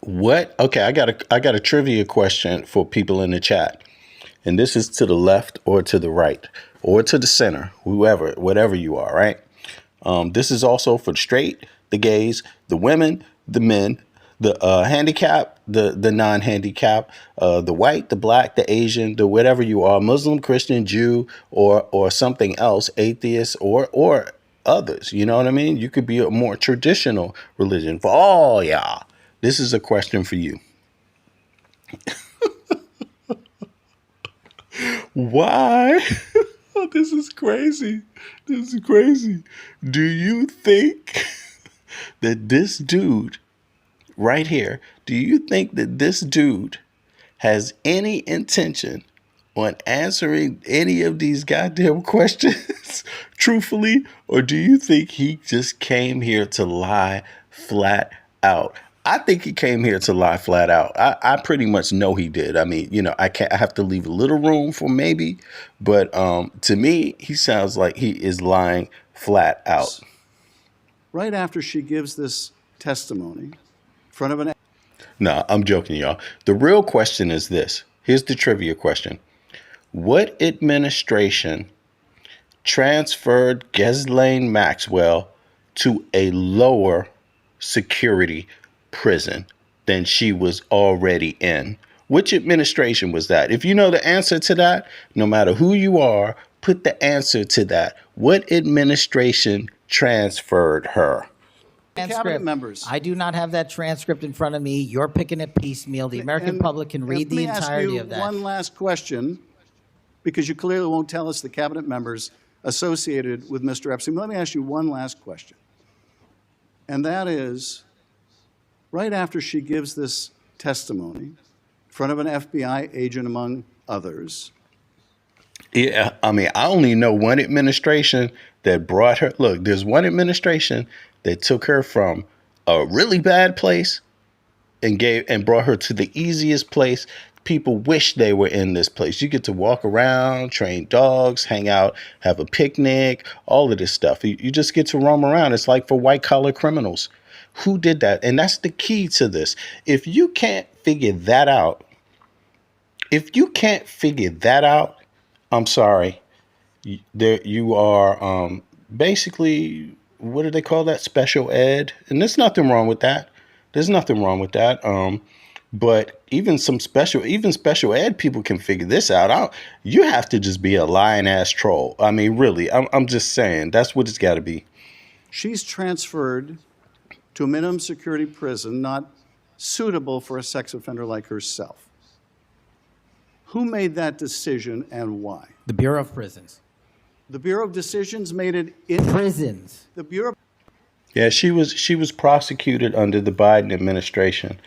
What? Okay, I got a trivia question for people in the chat. And this is to the left or to the right or to the center, whatever you are, right? This is also for the straight, the gays, the women, the men, the handicap, the non-handicap, the white, the black, the Asian, the whatever you are, Muslim, Christian, Jew, or something else, atheist, or others. You know what I mean? You could be a more traditional religion. For all y'all, this is a question for you. Why? This is crazy. This is crazy. Do you think that this dude right here, do you think that this dude has any intention on answering any of these goddamn questions truthfully? Or do you think he just came here to lie flat out? I think he came here to lie flat out. I pretty much know he did. I mean, I have to leave a little room for maybe, but to me, he sounds like he is lying flat out. Right after she gives this testimony in front of an... No, I'm joking, y'all. The real question is this. Here's the trivia question. What administration transferred Ghislaine Maxwell to a lower security prison than she was already in? Which administration was that? If you know the answer to that, no matter who you are, put the answer to that. What administration transferred her? Cabinet members. I do not have that transcript in front of me. You're picking it piecemeal. The American public can read the entirety of that. Let me ask you one last question, because you clearly won't tell us the cabinet members associated with Mr. Epstein. Let me ask you one last question. And that is, right after she gives this testimony in front of an FBI agent, among others. Yeah, I mean, I only know one administration that brought her. Look, there's one administration that took her from a really bad place and brought her to the easiest place. People wish they were in this place. You get to walk around, train dogs, hang out, have a picnic, all of this stuff. You just get to roam around. It's like for white collar criminals. Who did that? And that's the key to this. If you can't figure that out, I'm sorry. You are basically, what do they call that? Special ed. And there's nothing wrong with that. But even special ed people can figure this out. You have to just be a lying ass troll. I mean, really, I'm just saying that's what it's got to be. She's transferred to a minimum security prison not suitable for a sex offender like herself. Who made that decision and why? The Bureau of Prisons. The Bureau of Decisions made it in prisons. The Bureau. Yeah, she was prosecuted under the Biden administration.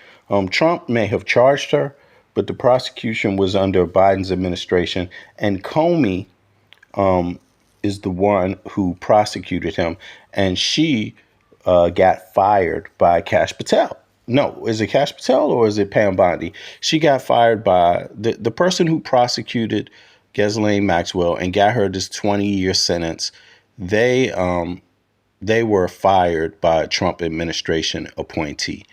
Trump may have charged her, but the prosecution was under Biden's administration, and Comey is the one who prosecuted him, and she got fired by Kash Patel. No, is it Kash Patel or is it PAM Bondi? She got fired by the person who prosecuted Ghislaine Maxwell and got her this 20-year sentence. They were fired by a Trump administration appointee.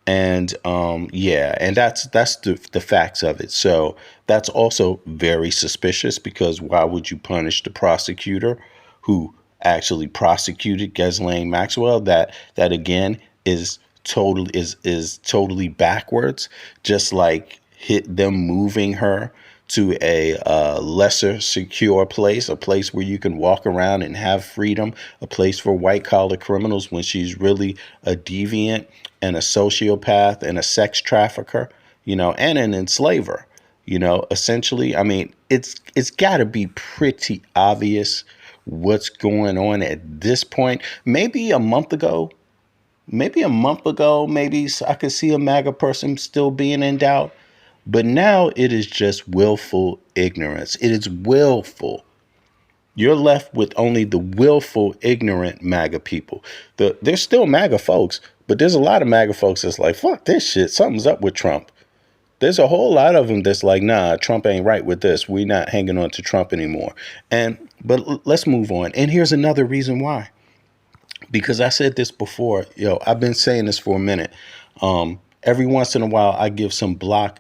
And and that's the facts of it. So that's also very suspicious, because why would you punish the prosecutor who actually prosecuted Ghislaine Maxwell? That again is totally backwards, just like them moving her to a lesser secure place, a place where you can walk around and have freedom, a place for white collar criminals, when she's really a deviant and a sociopath and a sex trafficker, and an enslaver, essentially. I mean, it's got to be pretty obvious what's going on at this point. Maybe a month ago, maybe I could see a MAGA person still being in doubt. But now it is just willful ignorance. It is willful. You're left with only the willful, ignorant MAGA people. There's still MAGA folks, but there's a lot of MAGA folks that's like, fuck this shit. Something's up with Trump. There's a whole lot of them that's like, nah, Trump ain't right with this. We're not hanging on to Trump anymore. But let's move on. And here's another reason why. Because I said this before. I've been saying this for a minute. Every once in a while, I give some blockbuster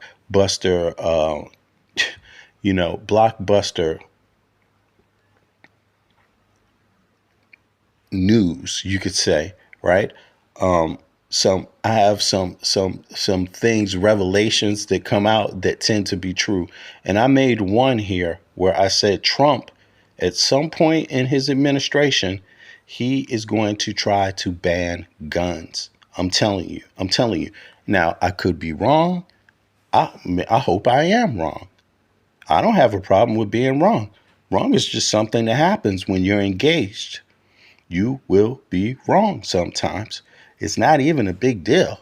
news, you could say, right? I have some things, revelations that come out that tend to be true. And I made one here where I said Trump, at some point in his administration, he is going to try to ban guns. I'm telling you. Now, I could be wrong. I hope I am wrong. I don't have a problem with being wrong. Wrong is just something that happens when you're engaged. You will be wrong sometimes. It's not even a big deal.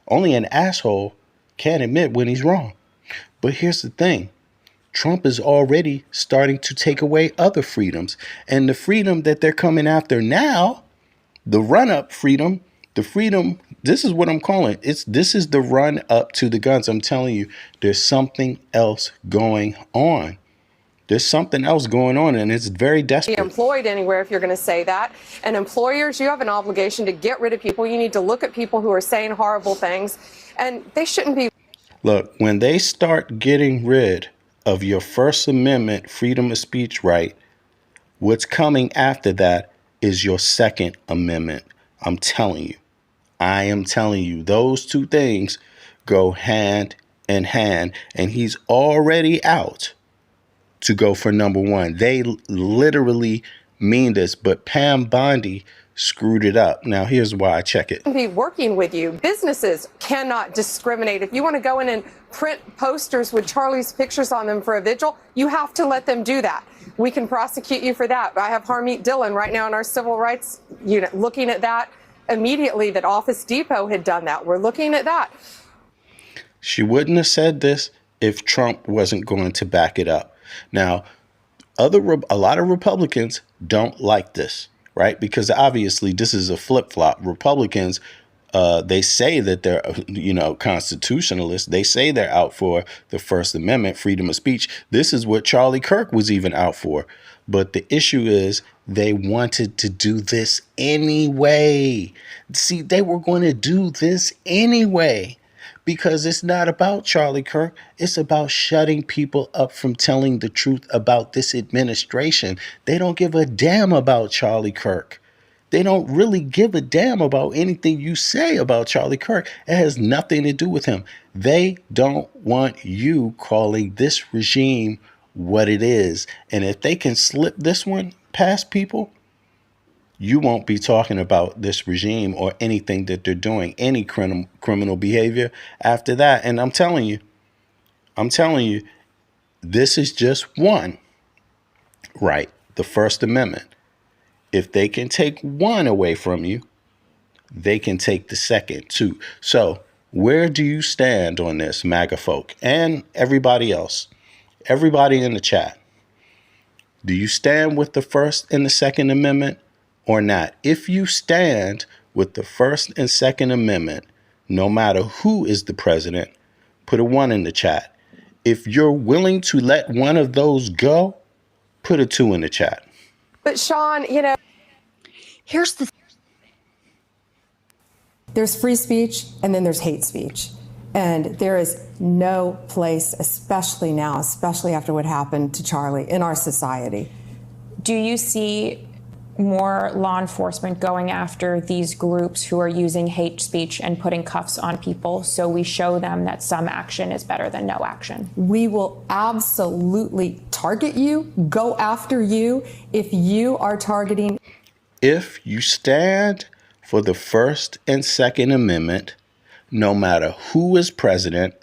Only an asshole can't admit when he's wrong. But here's the thing. Trump is already starting to take away other freedoms. And the freedom that they're coming after now, the run-up freedom, the freedom this is what I'm calling. This is the run up to the guns. I'm telling you, there's something else going on. There's something else going on, and it's very desperate. Be employed anywhere if you're going to say that. And employers, you have an obligation to get rid of people. You need to look at people who are saying horrible things, and they shouldn't be. Look, when they start getting rid of your First Amendment freedom of speech right, what's coming after that is your Second Amendment. I'm telling you. I am telling you, those two things go hand in hand, and he's already out to go for number one. They literally mean this, but Pam Bondi screwed it up. Now, here's why I check it. Be working with you. Businesses cannot discriminate. If you want to go in and print posters with Charlie's pictures on them for a vigil, you have to let them do that. We can prosecute you for that. I have Harmeet Dillon right now in our civil rights unit looking at that immediately, that Office Depot had done that. We're looking at that. She wouldn't have said this if Trump wasn't going to back it up. Now, a lot of Republicans don't like this, right? Because obviously this is a flip-flop. Republicans, they say that they're, constitutionalists. They say they're out for the First Amendment, freedom of speech. This is what Charlie Kirk was even out for. But the issue is they wanted to do this anyway. See, they were going to do this anyway. Because it's not about Charlie Kirk. It's about shutting people up from telling the truth about this administration. They don't give a damn about Charlie Kirk. They don't really give a damn about anything you say about Charlie Kirk. It has nothing to do with him. They don't want you calling this regime what it is. And if they can slip this one past people, you won't be talking about this regime or anything that they're doing, any criminal behavior after that. And I'm telling you, this is just one, right? The First Amendment. If they can take one away from you, they can take the second too. So where do you stand on this, MAGA folk, and everybody else? Everybody in the chat. Do you stand with the First and the Second Amendment or not? If you stand with the First and Second Amendment, no matter who is the president, put a 1 in the chat. If you're willing to let one of those go, put a 2 in the chat. But Sean, here's the there's free speech and then there's hate speech. And there is no place, especially now, especially after what happened to Charlie, in our society. Do you see more law enforcement going after these groups who are using hate speech and putting cuffs on people, so we show them that some action is better than no action? We will absolutely target you, go after you if you are targeting. If you stand for the First and Second Amendment, no matter who is president,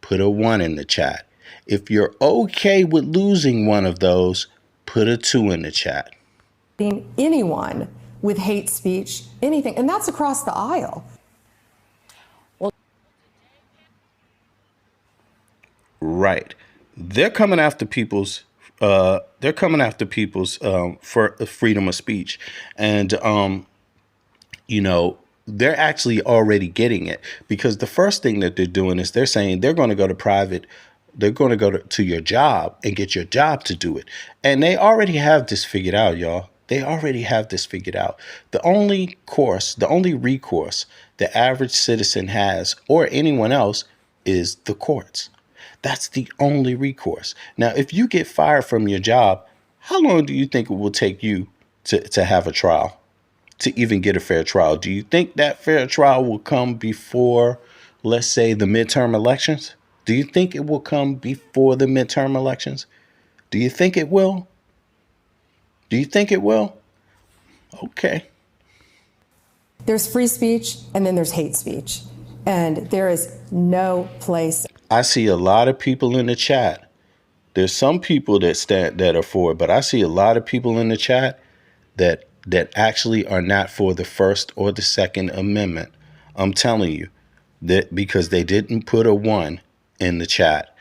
put a 1 in the chat. If you're okay with losing one of those, put a 2 in the chat. Anyone with hate speech, anything, and that's across the aisle. Right. They're coming after people's for freedom of speech. And they're actually already getting it, because the first thing that they're doing is they're saying they're going to go to private. They're going to go to your job and get your job to do it. And they already have this figured out, y'all. They already have this figured out. The only recourse the average citizen has, or anyone else, is the courts. That's the only recourse. Now, if you get fired from your job, how long do you think it will take you to have a trial, to even get a fair trial? Do you think that fair trial will come before, let's say, the midterm elections? Do you think it will come before the midterm elections? Do you think it will? Do you think it will? Okay. There's free speech and then there's hate speech. And there is no place. I see a lot of people in the chat. There's some people that are for it, but I see a lot of people in the chat that actually are not for the First or the Second Amendment. I'm telling you that, because they didn't put a 1 in the chat.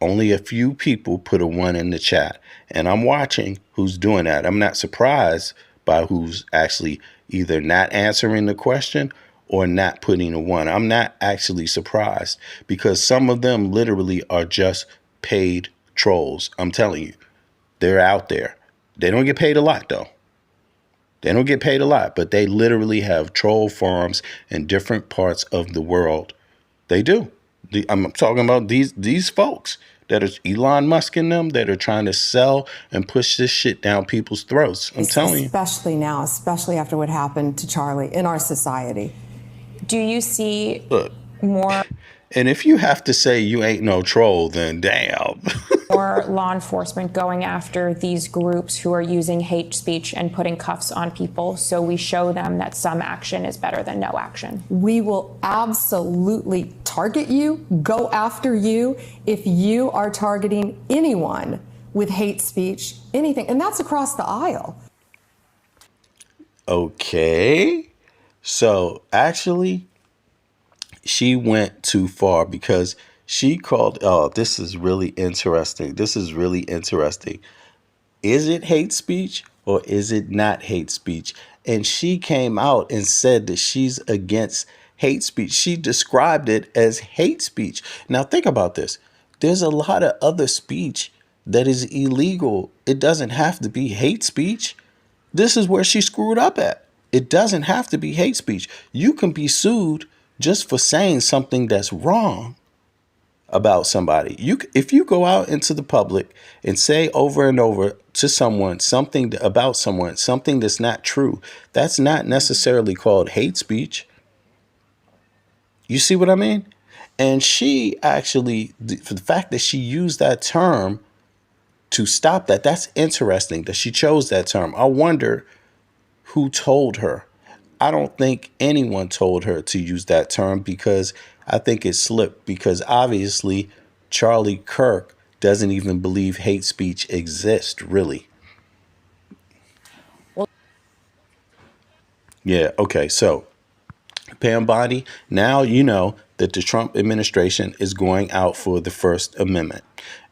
Only a few people put a 1 in the chat. And I'm watching who's doing that. I'm not surprised by who's actually either not answering the question or not putting a 1. I'm not actually surprised because some of them literally are just paid trolls. I'm telling you, they're out there. They don't get paid a lot though. They don't get paid a lot, but they literally have troll farms in different parts of the world. They do. I'm talking about these folks that are Elon Musk and them that are trying to sell and push this shit down people's throats. I'm telling you. Especially now, especially after what happened to Charlie in our society. Do you see Look, more and if you have to say you ain't no troll, then damn. more law enforcement going after these groups who are using hate speech and putting cuffs on people so we show them that some action is better than no action? We will absolutely target you, go after you if you are targeting anyone with hate speech, anything. And that's across the aisle. Okay. So actually, she went too far because she called, oh, this is really interesting. This is really interesting. Is it hate speech or is it not hate speech? And she came out and said that she's against hate speech. She described it as hate speech. Now think about this. There's a lot of other speech that is illegal. It doesn't have to be hate speech. This is where she screwed up at. It doesn't have to be hate speech. You can be sued just for saying something that's wrong about somebody. If you go out into the public and say over and over to someone something about someone, something that's not true, that's not necessarily called hate speech. You see what I mean? And she actually, for the fact that she used that term to stop that, that's interesting that she chose that term. I wonder who told her. I don't think anyone told her to use that term because I think it slipped because obviously Charlie Kirk doesn't even believe hate speech exists, really. Yeah, okay, so Pam Bondi, now you know that the Trump administration is going out for the First Amendment.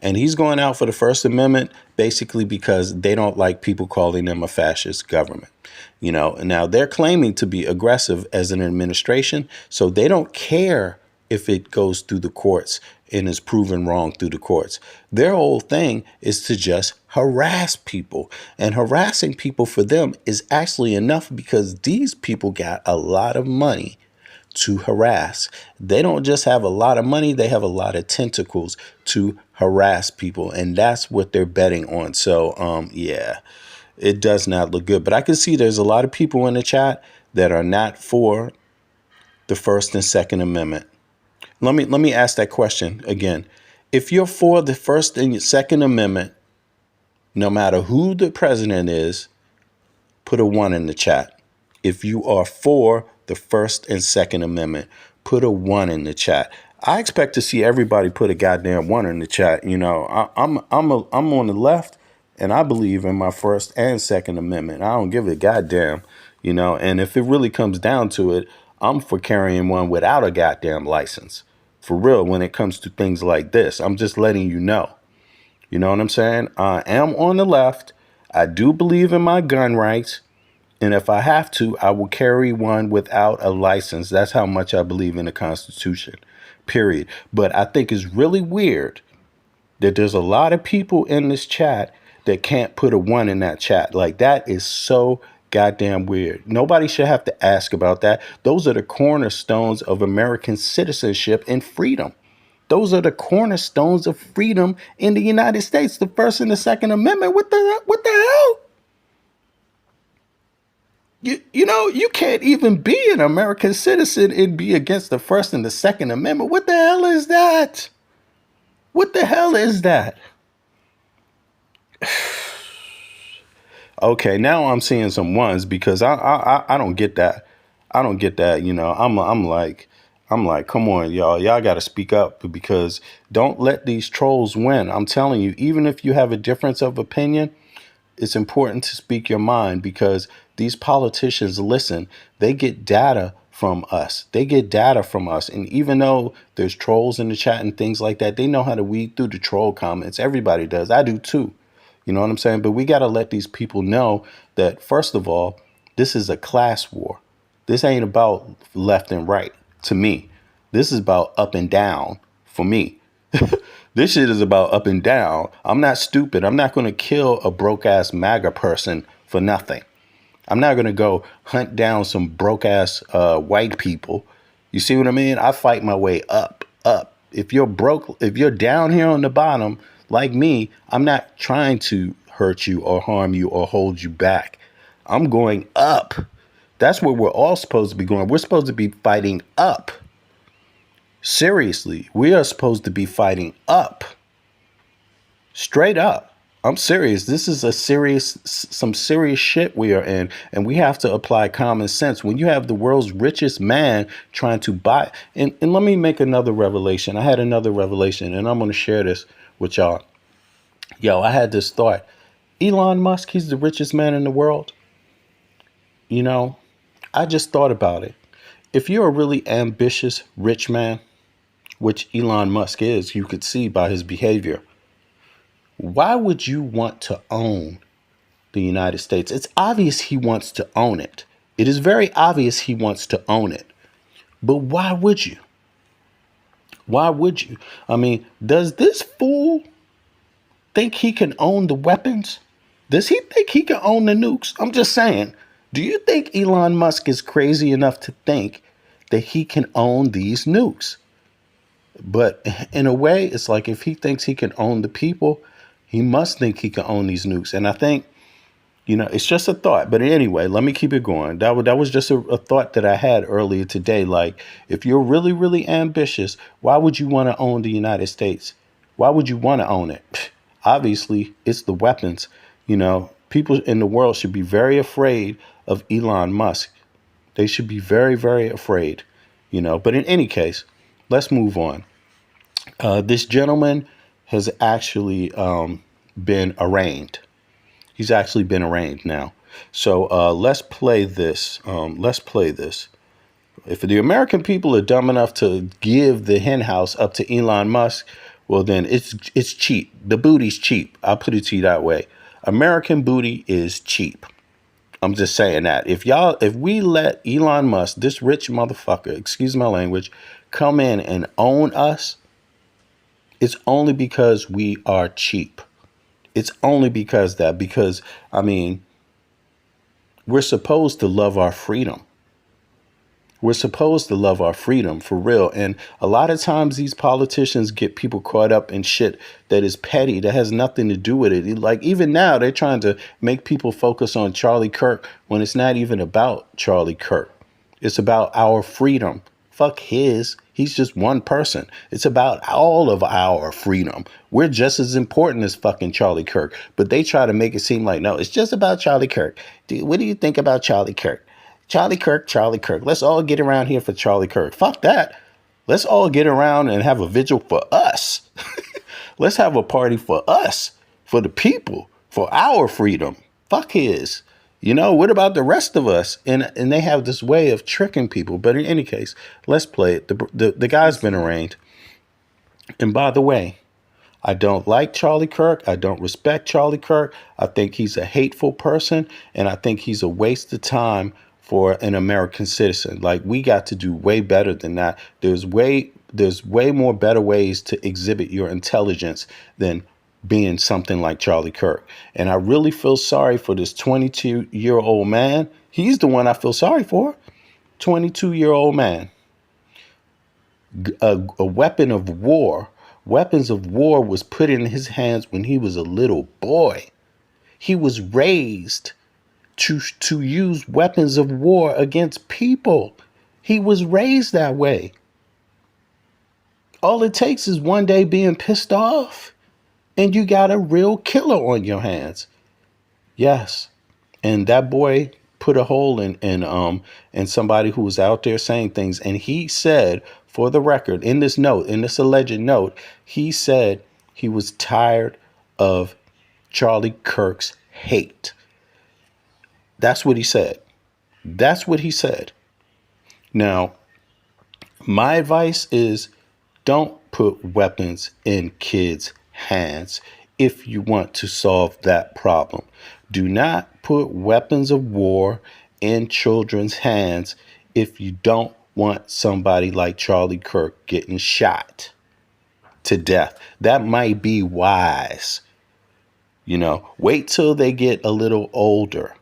And he's going out for the First Amendment basically because they don't like people calling them a fascist government. You know, and now they're claiming to be aggressive as an administration, so they don't care if it goes through the courts and is proven wrong through the courts. Their whole thing is to just harass people, and harassing people for them is actually enough because these people got a lot of money to harass. They don't just have a lot of money, they have a lot of tentacles to harass people, and that's what they're betting on. So yeah, it does not look good. But I can see there's a lot of people in the chat that are not for the First and Second Amendment. Let me ask that question again. If you're for the First and Second Amendment, no matter who the president is, put a 1 in the chat. If you are for the First and Second Amendment, put a 1 in the chat. I expect to see everybody put a goddamn 1 in the chat. You know, I'm on the left, and I believe in my First and Second Amendment. I don't give a goddamn, you know. And if it really comes down to it, I'm for carrying one without a goddamn license. For real, when it comes to things like this, I'm just letting you know. You know what I'm saying? I am on the left. I do believe in my gun rights. And if I have to, I will carry one without a license. That's how much I believe in the Constitution, period. But I think it's really weird that there's a lot of people in this chat that can't put a 1 in that chat. Like, that is so goddamn weird. Nobody should have to ask about that. Those are the cornerstones of American citizenship and freedom. Those are the cornerstones of freedom in the United States, the First and the Second Amendment. What the hell? You know, you can't even be an American citizen and be against the First and the Second Amendment. What the hell is that? What the hell is that? Okay, now I'm seeing some 1s because I don't get that. I don't get that. You know, I'm like, come on, y'all got to speak up because don't let these trolls win. I'm telling you, even if you have a difference of opinion, it's important to speak your mind because these politicians, listen, they get data from us. They get data from us. And even though there's trolls in the chat and things like that, they know how to weed through the troll comments. Everybody does. I do too. You know what I'm saying? But we got to let these people know that, first of all, this is a class war. This ain't about left and right to me. This is about up and down for me. This shit is about up and down. I'm not stupid. I'm not going to kill a broke ass MAGA person for nothing. I'm not going to go hunt down some broke ass white people. You see what I mean? I fight my way up. If you're broke, if you're down here on the bottom like me, I'm not trying to hurt you or harm you or hold you back. I'm going up. That's where we're all supposed to be going. We're supposed to be fighting up. Seriously, we are supposed to be fighting up. Straight up. I'm serious. This is some serious shit we are in, and we have to apply common sense. When you have the world's richest man trying to buy, and let me make another revelation. I had another revelation, and I'm going to share this with y'all. Yo, I had this thought. Elon Musk, he's the richest man in the world. You know, I just thought about it. If you're a really ambitious rich man, which Elon Musk is, you could see by his behavior, why would you want to own the United States? It's obvious he wants to own it. It is very obvious he wants to own it. But why would you? Why would you? I mean, does this fool think he can own the weapons? Does he think he can own the nukes? I'm just saying, do you think Elon Musk is crazy enough to think that he can own these nukes? But in a way, it's like if he thinks he can own the people, he must think he can own these nukes. And I think, you know, it's just a thought. But anyway, let me keep it going. That was just a thought that I had earlier today. Like, if you're really, really ambitious, why would you want to own the United States? Why would you want to own it? Obviously, it's the weapons. You know, people in the world should be very afraid of Elon Musk. They should be very, very afraid, you know. But in any case, let's move on. This gentleman has actually been arraigned. He's actually been arraigned now. So let's play this. If the American people are dumb enough to give the hen house up to Elon Musk, well, then it's cheap. The booty's cheap. I'll put it to you that way. American booty is cheap. I'm just saying that. If we let Elon Musk, this rich motherfucker, excuse my language, come in and own us, it's only because we are cheap. It's only because I mean, we're supposed to love our freedom. We're supposed to love our freedom for real. And a lot of times these politicians get people caught up in shit that is petty, that has nothing to do with it. Like even now they're trying to make people focus on Charlie Kirk when it's not even about Charlie Kirk. It's about our freedom. Fuck his. He's just one person. It's about all of our freedom. We're just as important as fucking Charlie Kirk. But they try to make it seem like, no, it's just about Charlie Kirk. What do you think about Charlie Kirk? Charlie Kirk. Let's all get around here for Charlie Kirk. Fuck that. Let's all get around and have a vigil for us. Let's have a party for us, for the people, for our freedom. Fuck his. You know, what about the rest of us? And they have this way of tricking people. But in any case, let's play it. The guy's been arraigned. And by the way, I don't like Charlie Kirk. I don't respect Charlie Kirk. I think he's a hateful person. And I think he's a waste of time for an American citizen. Like, we got to do way better than that. There's way more better ways to exhibit your intelligence than being something like Charlie Kirk. And I really feel sorry for this 22-year-old man. He's the one I feel sorry for. 22-year-old man. A weapon of war. Weapons of war was put in his hands when he was a little boy. He was raised to use weapons of war against people. He was raised that way. All it takes is one day being pissed off and you got a real killer on your hands. Yes. And that boy put a hole in somebody who was out there saying things. And he said, for the record, in this alleged note, he said he was tired of Charlie Kirk's hate. That's what he said. That's what he said. Now, my advice is don't put weapons in kids' hands if you want to solve that problem. Do not put weapons of war in children's hands if you don't want somebody like Charlie Kirk getting shot to death. That might be wise. Wait till they get a little older.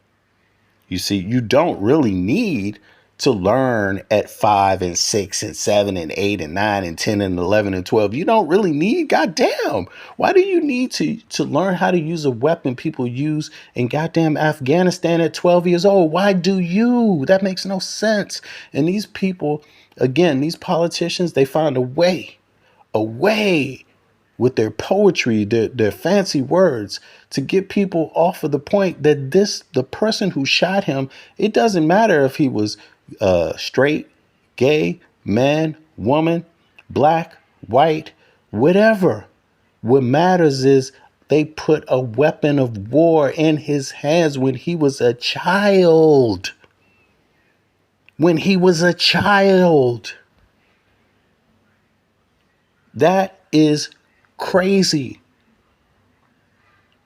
You see, you don't really need to learn at 5 and 6 and 7 and 8 and 9 and 10 and 11 and 12. You don't really need, goddamn. Why do you need to learn how to use a weapon people use in goddamn Afghanistan at 12 years old? Why do you? That makes no sense. And these people, again, these politicians, they find a way with their poetry, their fancy words, to get people off of the point that the person who shot him, it doesn't matter if he was straight, gay, man, woman, black, white, whatever. What matters is they put a weapon of war in his hands when he was a child. When he was a child. That is crazy.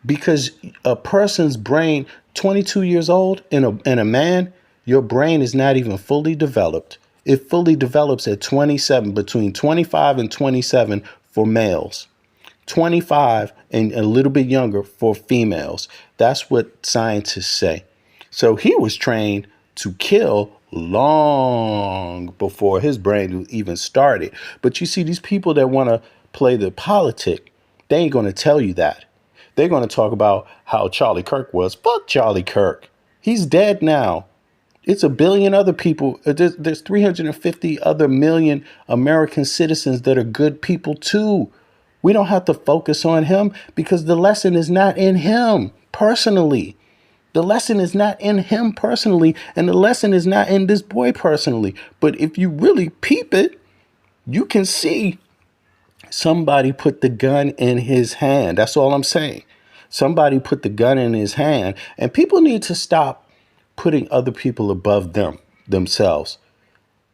Because a person's brain, 22 years old, and a man, your brain is not even fully developed. It fully develops at 27, between 25 and 27 for males, 25 and a little bit younger for females. That's what scientists say. So he was trained to kill long before his brain even started. But you see, these people that want to play the politic, they ain't going to tell you that. They're going to talk about how Charlie Kirk was. Fuck Charlie Kirk. He's dead now. It's a billion other people. There's 350 other million American citizens that are good people too. We don't have to focus on him because the lesson is not in him personally. The lesson is not in him personally, and the lesson is not in this boy personally. But if you really peep it, you can see somebody put the gun in his hand. That's all I'm saying. Somebody put the gun in his hand, and people need to stop putting other people above themselves.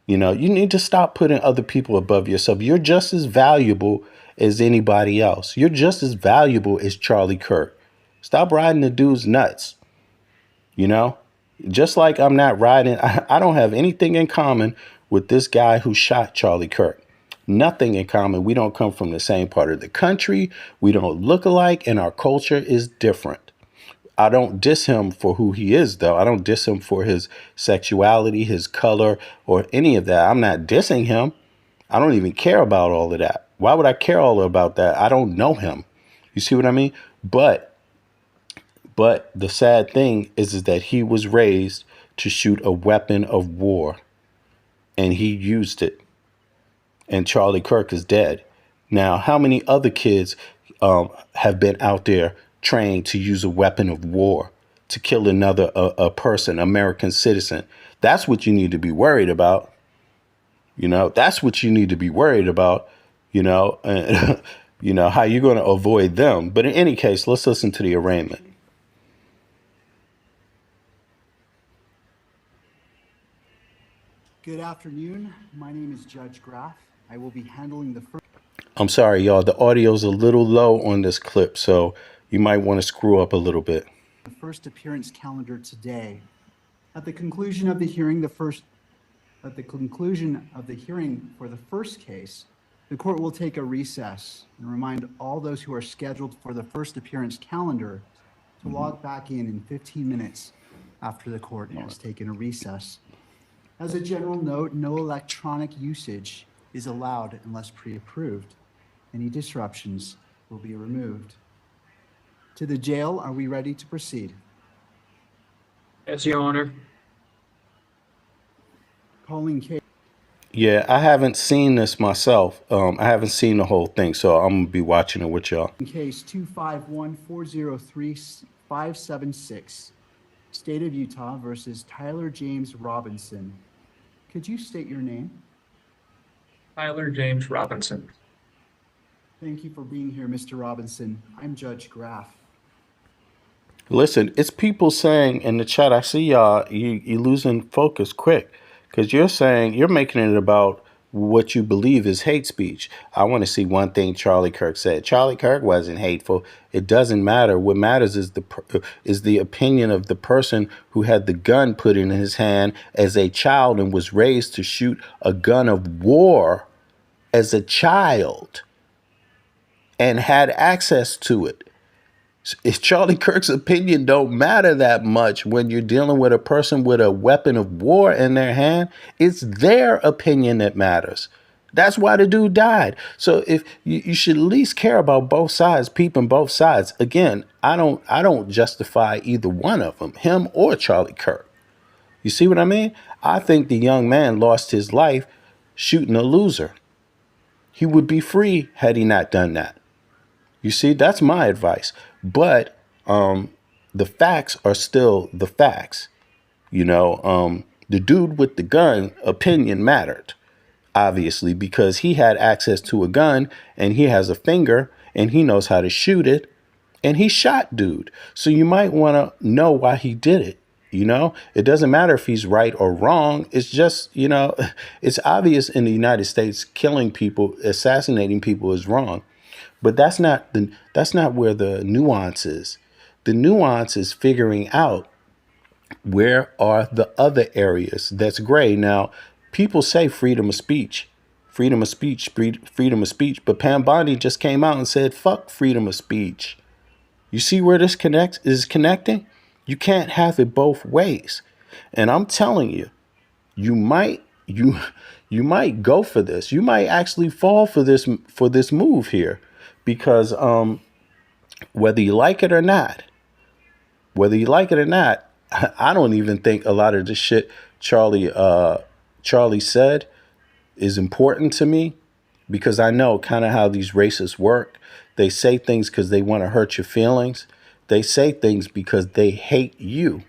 You need to stop putting other people above yourself. You're just as valuable as anybody else. You're just as valuable as Charlie Kirk. Stop riding the dude's nuts. Just like I'm not riding, I don't have anything in common with this guy who shot Charlie Kirk. Nothing in common. We don't come from the same part of the country. We don't look alike, and our culture is different. I don't diss him for who he is, though. I don't diss him for his sexuality, his color, or any of that. I'm not dissing him. I don't even care about all of that. Why would I care all about that? I don't know him. You see what I mean? But the sad thing is that he was raised to shoot a weapon of war, and he used it. And Charlie Kirk is dead. Now, how many other kids have been out there trained to use a weapon of war to kill another a person, American citizen? That's what you need to be worried about. That's what you need to be worried about. And how you're going to avoid them. But in any case, let's listen to the arraignment. Good afternoon. My name is Judge Graff. I will be handling the first. I'm sorry, y'all. The audio's a little low on this clip, so you might want to screw up a little bit. The first appearance calendar today. At the conclusion of the hearing, for the first case, the court will take a recess and remind all those who are scheduled for the first appearance calendar to log back in 15 minutes after the court has taken a recess. As a general note, no electronic usage is allowed unless pre-approved. Any disruptions will be removed. To the jail, are we ready to proceed? Yes, Your Honor. Calling case. Yeah, I haven't seen this myself. I haven't seen the whole thing, so I'm gonna be watching it with y'all. Case 251-403-576, State of Utah versus Tyler James Robinson. Could you state your name? Tyler James Robinson. Thank you for being here, Mr. Robinson. I'm Judge Graff. Listen, it's people saying in the chat, I see y'all, you losing focus quick, because you're saying, you're making it about what you believe is hate speech. I want to see one thing Charlie Kirk said. Charlie Kirk wasn't hateful. It doesn't matter. What matters is the opinion of the person who had the gun put in his hand as a child and was raised to shoot a gun of war as a child and had access to it. If Charlie Kirk's opinion don't matter that much when you're dealing with a person with a weapon of war in their hand, it's their opinion that matters. That's why the dude died. So if you should at least care about both sides, peeping both sides. Again, I don't justify either one of them, him or Charlie Kirk. You see what I mean? I think the young man lost his life shooting a loser. He would be free had he not done that. You see, that's my advice. But the facts are still the facts. You know, the dude with the gun opinion mattered, obviously, because he had access to a gun and he has a finger and he knows how to shoot it and he shot dude. So you might want to know why he did it. You know, it doesn't matter if he's right or wrong. It's just, you know, it's obvious in the United States, killing people, assassinating people is wrong. But that's not where the nuance is. The nuance is figuring out where are the other areas that's gray. Now, people say freedom of speech, freedom of speech, freedom of speech. But Pam Bondi just came out and said, fuck freedom of speech. You see where this is connecting? You can't have it both ways. And I'm telling you, you might go for this. You might actually fall for this move here. Because whether you like it or not, I don't even think a lot of the shit Charlie said is important to me, because I know kind of how these racists work. They say things because they want to hurt your feelings. They say things because they hate you.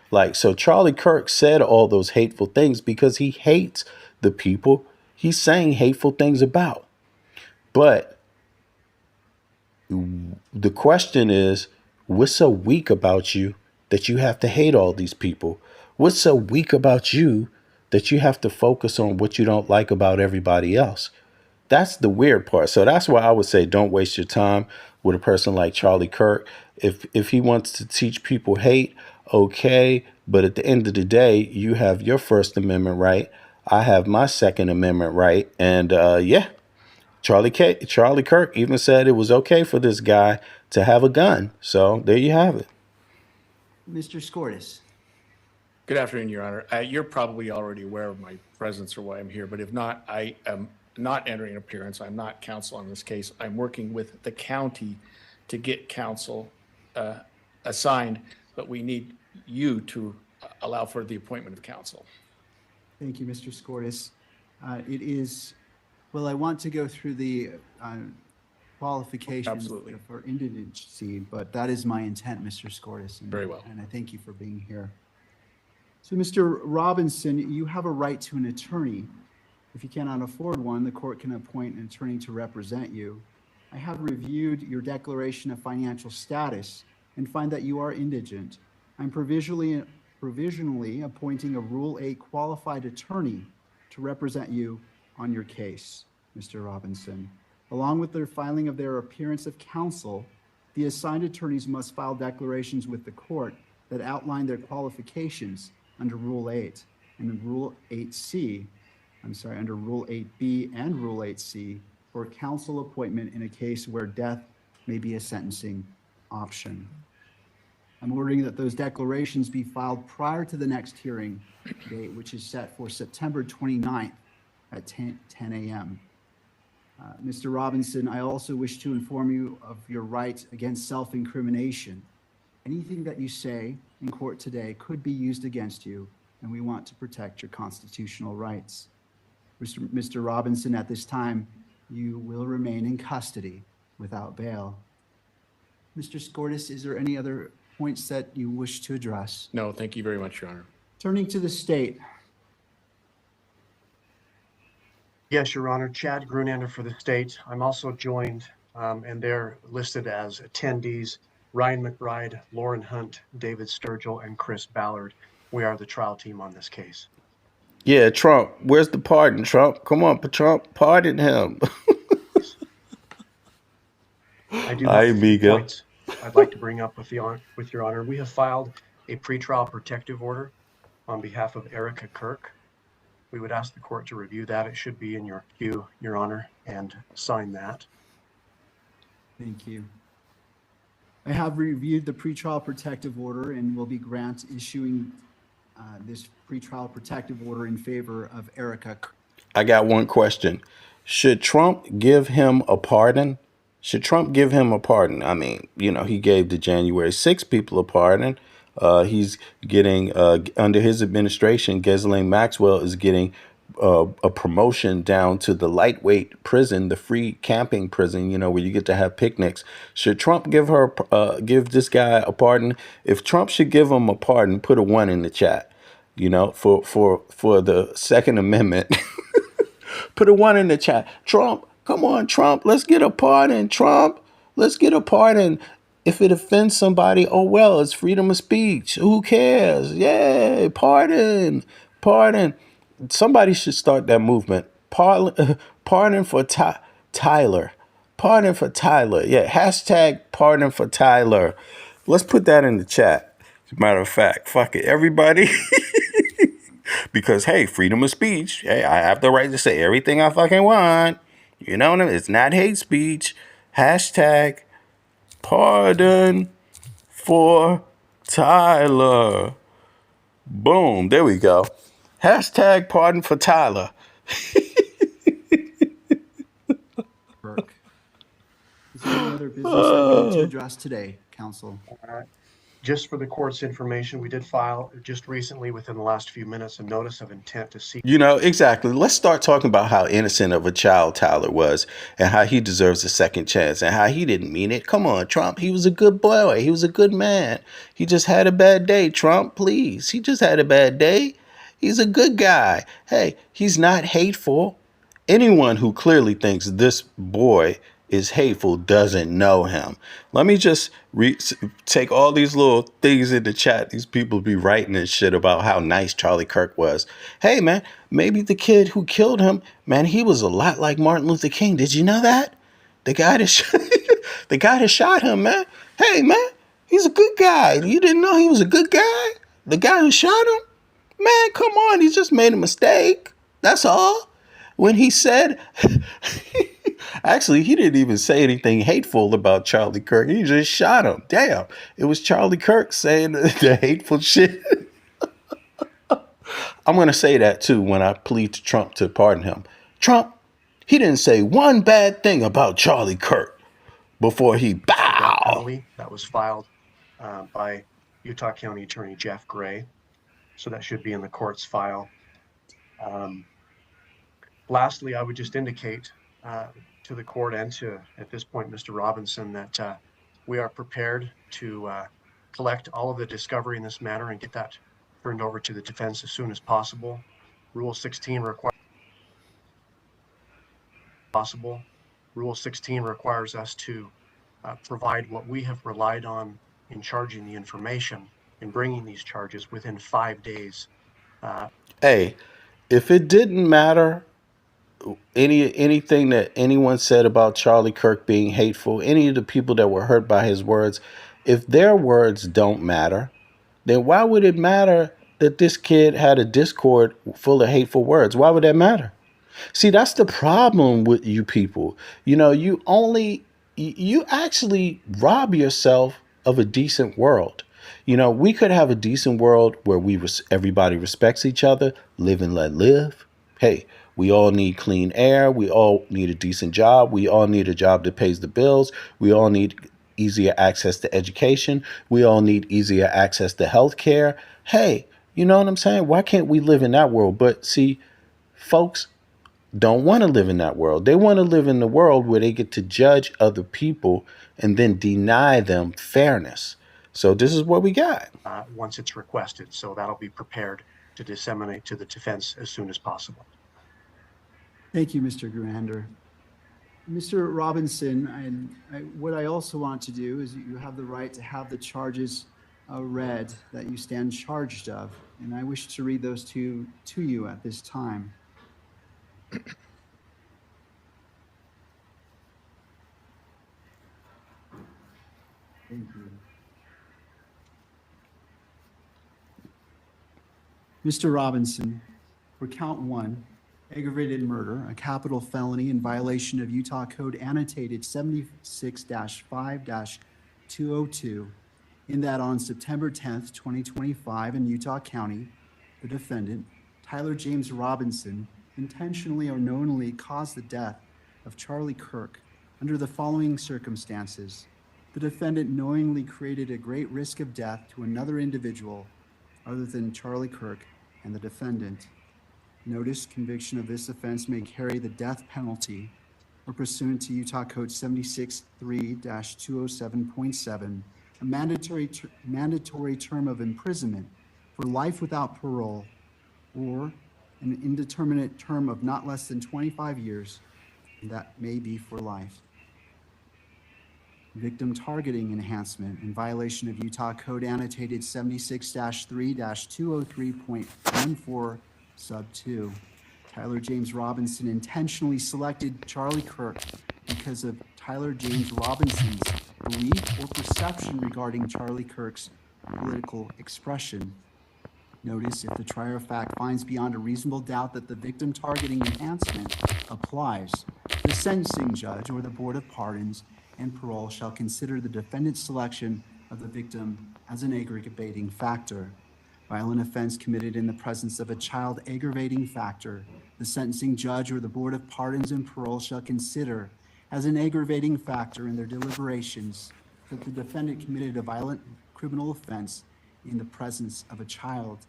Like, so Charlie Kirk said all those hateful things because he hates the people he's saying hateful things about. But the question is, what's so weak about you that you have to hate all these people? What's so weak about you that you have to focus on what you don't like about everybody else? That's the weird part. So that's why I would say don't waste your time with a person like Charlie Kirk. If he wants to teach people hate, okay. But at the end of the day, you have your First Amendment right. I have my Second Amendment right. And yeah. Charlie Kirk even said it was okay for this guy to have a gun. So there you have it. Mr. Scortis. Good afternoon, Your Honor. You're probably already aware of my presence or why I'm here, but if not, I am not entering an appearance. I'm not counsel on this case. I'm working with the county to get counsel assigned, but we need you to allow for the appointment of counsel. Thank you, Mr. Scortis. Well, I want to go through the qualifications for indigency, but that is my intent, Mr. Scortis. Very well. And I thank you for being here. So, Mr. Robinson, you have a right to an attorney. If you cannot afford one, the court can appoint an attorney to represent you. I have reviewed your declaration of financial status and find that you are indigent. I'm provisionally appointing a Rule 8 qualified attorney to represent you on your case, Mr. Robinson. Along with the filing of their appearance of counsel, the assigned attorneys must file declarations with the court that outline their qualifications under Rule 8 and Rule 8C, under Rule 8B and Rule 8C for counsel appointment in a case where death may be a sentencing option. I'm ordering that those declarations be filed prior to the next hearing date, which is set for September 29th at 10 a.m. Mr. Robinson, I also wish to inform you of your right against self-incrimination. Anything that you say in court today could be used against you, and we want to protect your constitutional rights. Mr. Robinson, at this time, you will remain in custody without bail. Mr. Scortis, is there any other points that you wish to address? No, thank you very much, Your Honor. Turning to the state. Yes, Your Honor. Chad Grunander for the state. I'm also joined, and they're listed as attendees, Ryan McBride, Lauren Hunt, David Sturgill, and Chris Ballard. We are the trial team on this case. Yeah, Trump. Where's the pardon, Trump? Come on, Trump, pardon him. I do Hi, have a few amigo. points I'd like to bring up with your honor. We have filed a pretrial protective order on behalf of Erica Kirk. We would ask the court to review that. It should be in your queue, your honor, and sign that. Thank you. I have reviewed the pretrial protective order and will be issuing this pretrial protective order in favor of Erica. I got one question. Should Trump give him a pardon? Should Trump give him a pardon? I mean, you know, he gave the January 6 people a pardon. He's getting, under his administration, Ghislaine Maxwell is getting a promotion down to the lightweight prison, the free camping prison, you know, where you get to have picnics. Should Trump give this guy a pardon? If Trump should give him a pardon, put a 1 in the chat, you know, for the Second Amendment. Put a 1 in the chat. Trump, come on, Trump. Let's get a pardon, Trump. Let's get a pardon. If it offends somebody, oh, well, it's freedom of speech. Who cares? Yay, pardon, pardon. Somebody should start that movement. Pardon for Tyler. Pardon for Tyler. Yeah, hashtag pardon for Tyler. Let's put that in the chat. As a matter of fact, fuck it, everybody. Because, hey, freedom of speech. Hey, I have the right to say everything I fucking want. You know what I mean? It's not hate speech. Hashtag pardon for Tyler. Boom. There we go. Hashtag pardon for Tyler. Kirk. Is there any other business that we need to address today, counsel? Just for the court's information, we did file just recently, within the last few minutes, a notice of intent to seek. You know, exactly. Let's start talking about how innocent of a child Tyler was and how he deserves a second chance and how he didn't mean it. Come on, Trump. He was a good boy. He was a good man. He just had a bad day, Trump, please. He just had a bad day. He's a good guy. Hey, he's not hateful. Anyone who clearly thinks this boy is hateful doesn't know him. Let me just take all these little things in the chat. These people be writing and shit about how nice Charlie Kirk was. Hey, man, maybe the kid who killed him, man, he was a lot like Martin Luther King. Did you know that? The guy that shot him, man. Hey, man, he's a good guy. You didn't know he was a good guy? The guy who shot him? Man, come on. He just made a mistake. That's all. When he said... Actually, he didn't even say anything hateful about Charlie Kirk. He just shot him. Damn. It was Charlie Kirk saying the hateful shit. I'm going to say that, too, when I plead to Trump to pardon him. Trump, he didn't say one bad thing about Charlie Kirk before he bow. That was filed by Utah County Attorney Jeff Gray. So that should be in the court's file. Lastly, I would just indicate to the court and to, at this point, Mr. Robinson, that we are prepared to collect all of the discovery in this matter and get that turned over to the defense as soon as possible. Rule 16 requires us to provide what we have relied on in charging the information and bringing these charges within 5 days. Hey, if it didn't matter anything that anyone said about Charlie Kirk being hateful, any of the people that were hurt by his words, if their words don't matter, then why would it matter that this kid had a Discord full of hateful words? Why would that matter? See, that's the problem with you people. You know, you actually rob yourself of a decent world. You know, we could have a decent world where everybody respects each other, live and let live. Hey, we all need clean air. We all need a decent job. We all need a job that pays the bills. We all need easier access to education. We all need easier access to health care. Hey, you know what I'm saying? Why can't we live in that world? But see, folks don't want to live in that world. They want to live in the world where they get to judge other people and then deny them fairness. So this is what we got. Once it's requested. So that'll be prepared to disseminate to the defense as soon as possible. Thank you, Mr. Grander. Mr. Robinson, what I also want to do is you have the right to have the charges read that you stand charged of, and I wish to read those to you at this time. Thank you. Mr. Robinson, for count 1, aggravated murder, a capital felony in violation of Utah Code annotated 76-5-202, in that on September 10th, 2025 in Utah County, the defendant, Tyler James Robinson, intentionally or knowingly caused the death of Charlie Kirk under the following circumstances. The defendant knowingly created a great risk of death to another individual other than Charlie Kirk and the defendant. Notice conviction of this offense may carry the death penalty or pursuant to Utah Code 76-3-207.7, a mandatory term of imprisonment for life without parole or an indeterminate term of not less than 25 years, and that may be for life. Victim targeting enhancement in violation of Utah Code annotated 76-3-203.14 sub 2. Tyler James Robinson intentionally selected Charlie Kirk because of Tyler James Robinson's belief or perception regarding Charlie Kirk's political expression. Notice if the trier of fact finds beyond a reasonable doubt that the victim targeting enhancement applies, the sentencing judge or the Board of Pardons and Parole shall consider the defendant's selection of the victim as an aggravating factor. Violent offense committed in the presence of a child aggravating factor, the sentencing judge or the Board of Pardons and Parole shall consider as an aggravating factor in their deliberations that the defendant committed a violent criminal offense in the presence of a child.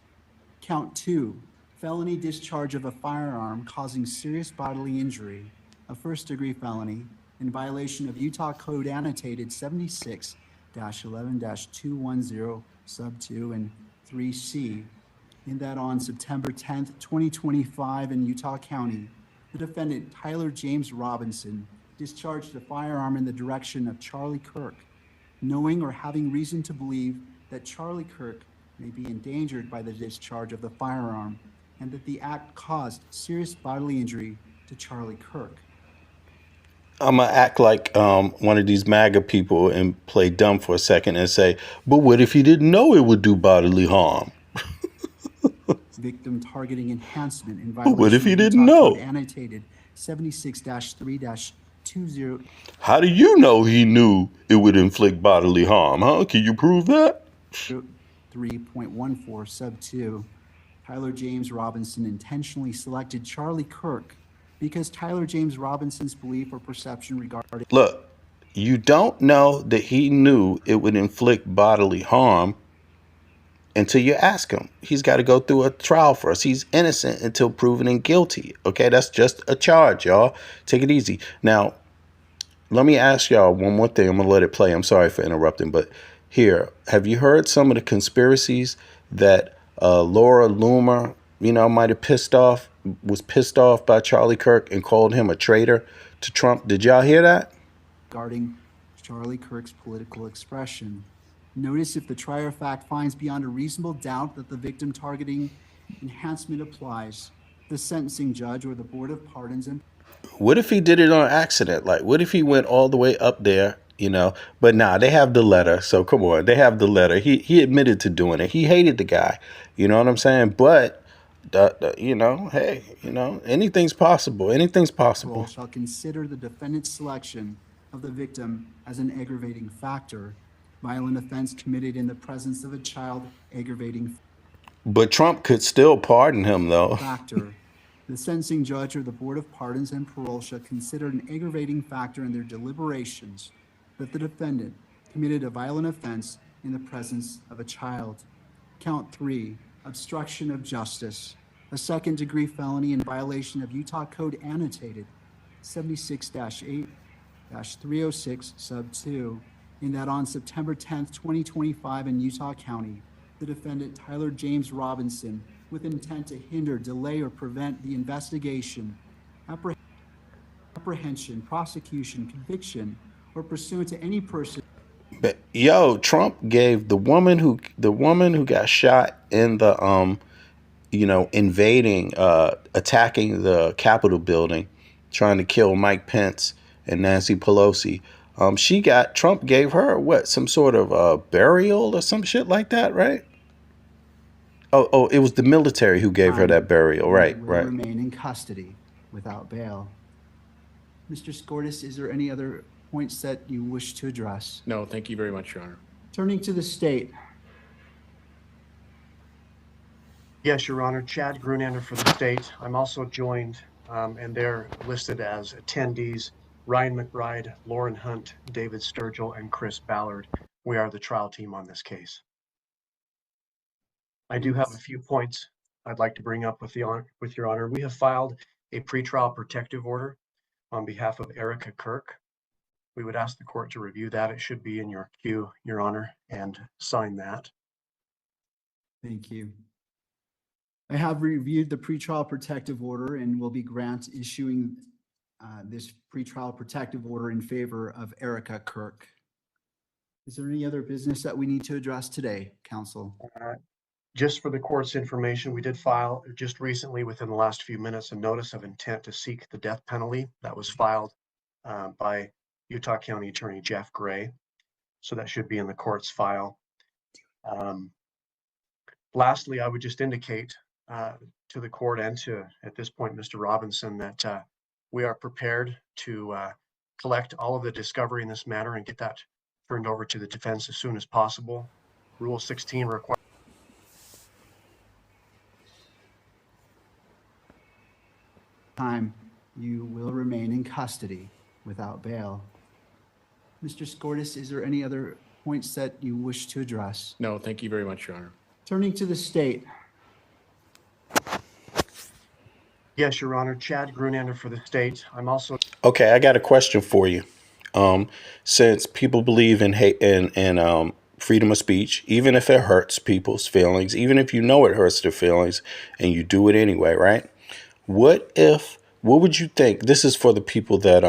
Count 2, felony discharge of a firearm causing serious bodily injury, a first-degree felony, in violation of Utah Code annotated 76-11-210 sub 2 and 3C, in that on September 10th, 2025 in Utah County, the defendant Tyler James Robinson discharged a firearm in the direction of Charlie Kirk, knowing or having reason to believe that Charlie Kirk may be endangered by the discharge of the firearm and that the act caused serious bodily injury to Charlie Kirk. I'm going to act like one of these MAGA people and play dumb for a second and say, but what if he didn't know it would do bodily harm? Victim targeting enhancement in violation What if he of didn't Utah know? Code annotated 76-3-20. How do you know he knew it would inflict bodily harm, huh? Can you prove that? 3.14 sub 2. Tyler James Robinson intentionally selected Charlie Kirk because Tyler James Robinson's belief or perception regarding... Look, you don't know that he knew it would inflict bodily harm until you ask him. He's got to go through a trial first. He's innocent until proven guilty. Okay, that's just a charge, y'all. Take it easy. Now, let me ask y'all one more thing. I'm going to let it play. I'm sorry for interrupting, but here, have you heard some of the conspiracies that Laura Loomer, might have was pissed off by Charlie Kirk and called him a traitor to Trump? Did y'all hear that? Regarding Charlie Kirk's political expression. Notice if the trier of fact finds beyond a reasonable doubt that the victim targeting enhancement applies, the sentencing judge or the Board of Pardons and... What if he did it on accident? Like, what if he went all the way up there, But nah, they have the letter. So come on, they have the letter. He admitted to doing it. He hated the guy. You know what I'm saying? But, hey, anything's possible. Anything's possible. Shall consider the defendant's selection of the victim as an aggravating factor. Violent offense committed in the presence of a child aggravating But Trump could still pardon him, though. Factor. The sentencing judge or the Board of Pardons and Parole shall consider an aggravating factor in their deliberations that the defendant committed a violent offense in the presence of a child. Count 3, obstruction of justice, a second-degree felony in violation of Utah Code annotated 76-8-306 sub 2, in that on September 10th, 2025 in Utah County, the defendant Tyler James Robinson, with intent to hinder, delay, or prevent the investigation, apprehension, prosecution, conviction, or pursuant to any person But yo, Trump gave the woman who got shot in the invading, attacking the Capitol building, trying to kill Mike Pence and Nancy Pelosi. Trump gave her what, some sort of burial or some shit like that, right? Oh, it was the military who gave her that burial, right? Will Right. remain in custody without bail. Mr. Scortis, is there any other points that you wish to address? No, thank you very much, Your Honor. Turning to the state. Yes, Your Honor. Chad Grunander for the state. I'm also joined, and they're listed as attendees, Ryan McBride, Lauren Hunt, David Sturgill, and Chris Ballard. We are the trial team on this case. I do have a few points I'd like to bring up with Your Honor. We have filed a pretrial protective order on behalf of Erica Kirk. We would ask the court to review that. It should be in your queue, Your Honor, and sign that. Thank you. I have reviewed the pretrial protective order and will be issuing this pretrial protective order in favor of Erica Kirk. Is there any other business that we need to address today, counsel? Just for the court's information, we did file just recently, within the last few minutes, a notice of intent to seek the death penalty that was filed by Utah County Attorney Jeff Gray. So that should be in the court's file. Lastly, I would just indicate to the court and to, at this point, Mr. Robinson, that we are prepared to collect all of the discovery in this matter and get that turned over to the defense as soon as possible. Rule 16 requires time, you will remain in custody without bail. Mr. Scortis, is there any other points that you wish to address? No, thank you very much, Your Honor. Turning to the state. Yes, Your Honor. Chad Grunander for the state. I'm also Okay, I got a question for you. Since people believe in hate and freedom of speech, even if it hurts people's feelings, even if you know it hurts their feelings, and you do it anyway, right? What would you think? This is for the people that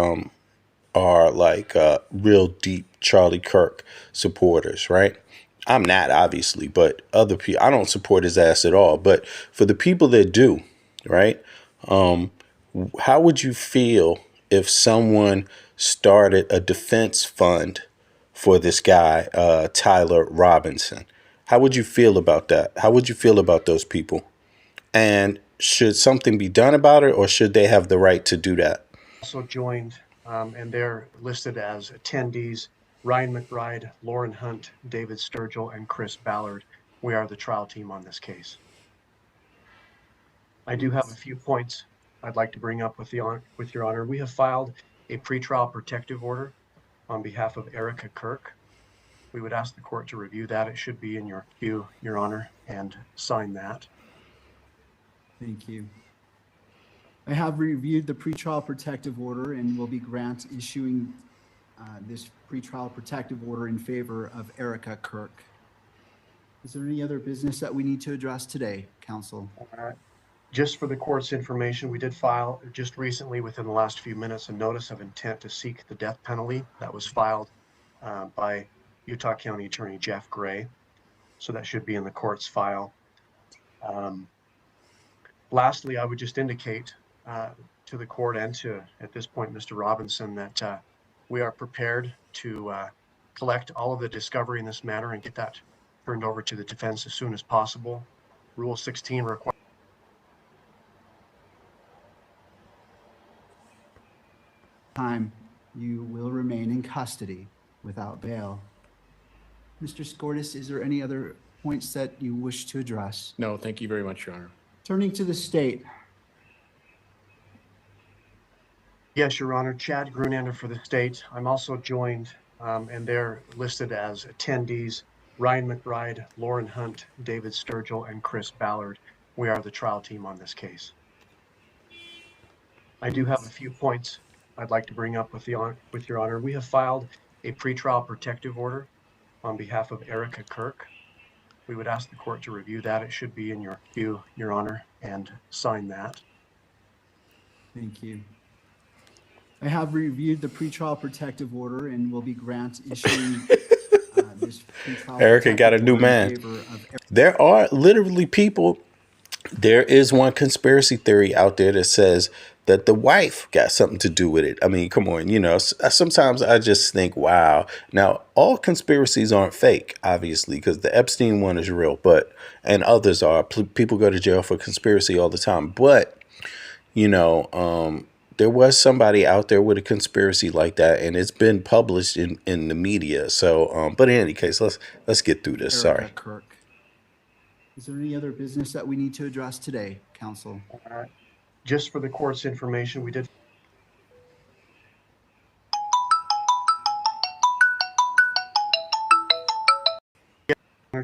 are like real deep Charlie Kirk supporters, right? I'm not, obviously, but other people, I don't support his ass at all. But for the people that do, right? How would you feel if someone started a defense fund for this guy, Tyler Robinson? How would you feel about that? How would you feel about those people? And should something be done about it, or should they have the right to do that? also joined, and they're listed as attendees, Ryan McBride, Lauren Hunt, David Sturgill, and Chris Ballard. We are the trial team on this case. I do have a few points I'd like to bring up with Your Honor. We have filed a pretrial protective order on behalf of Erica Kirk. We would ask the court to review that. It should be in your queue, Your Honor, and sign that. Thank you. I have reviewed the pretrial protective order and will be issuing this pretrial protective order in favor of Erica Kirk. Is there any other business that we need to address today, counsel? Just for the court's information, we did file just recently, within the last few minutes, a notice of intent to seek the death penalty that was filed by Utah County Attorney Jeff Gray. So that should be in the court's file. Lastly, I would just indicate to the court and to, at this point, Mr. Robinson, that we are prepared to collect all of the discovery in this matter and get that turned over to the defense as soon as possible. Rule 16 requires time, you will remain in custody without bail. Mr. Scortis, is there any other points that you wish to address? No, thank you very much, Your Honor. Turning to the state. Yes, Your Honor. Chad Grunander for the state. I'm also joined, and they're listed as attendees, Ryan McBride, Lauren Hunt, David Sturgill, and Chris Ballard. We are the trial team on this case. I do have a few points I'd like to bring up with Your Honor. We have filed a pretrial protective order on behalf of Erica Kirk. We would ask the court to review that. It should be in your queue, Your Honor, and sign that. Thank you. I have reviewed the pretrial protective order and will be issuing pretrial Erica got a protective new order in man. favor of There are literally people. There is one conspiracy theory out there that says that the wife got something to do with it. I mean, come on, sometimes I just think, wow. Now, all conspiracies aren't fake, obviously, because the Epstein one is real, and others are. People go to jail for conspiracy all the time. But, there was somebody out there with a conspiracy like that, and it's been published in the media. So, but in any case, let's get through this. Sorry. Kirk. Is there any other business that we need to address today, counsel? Just for the court's information, we did.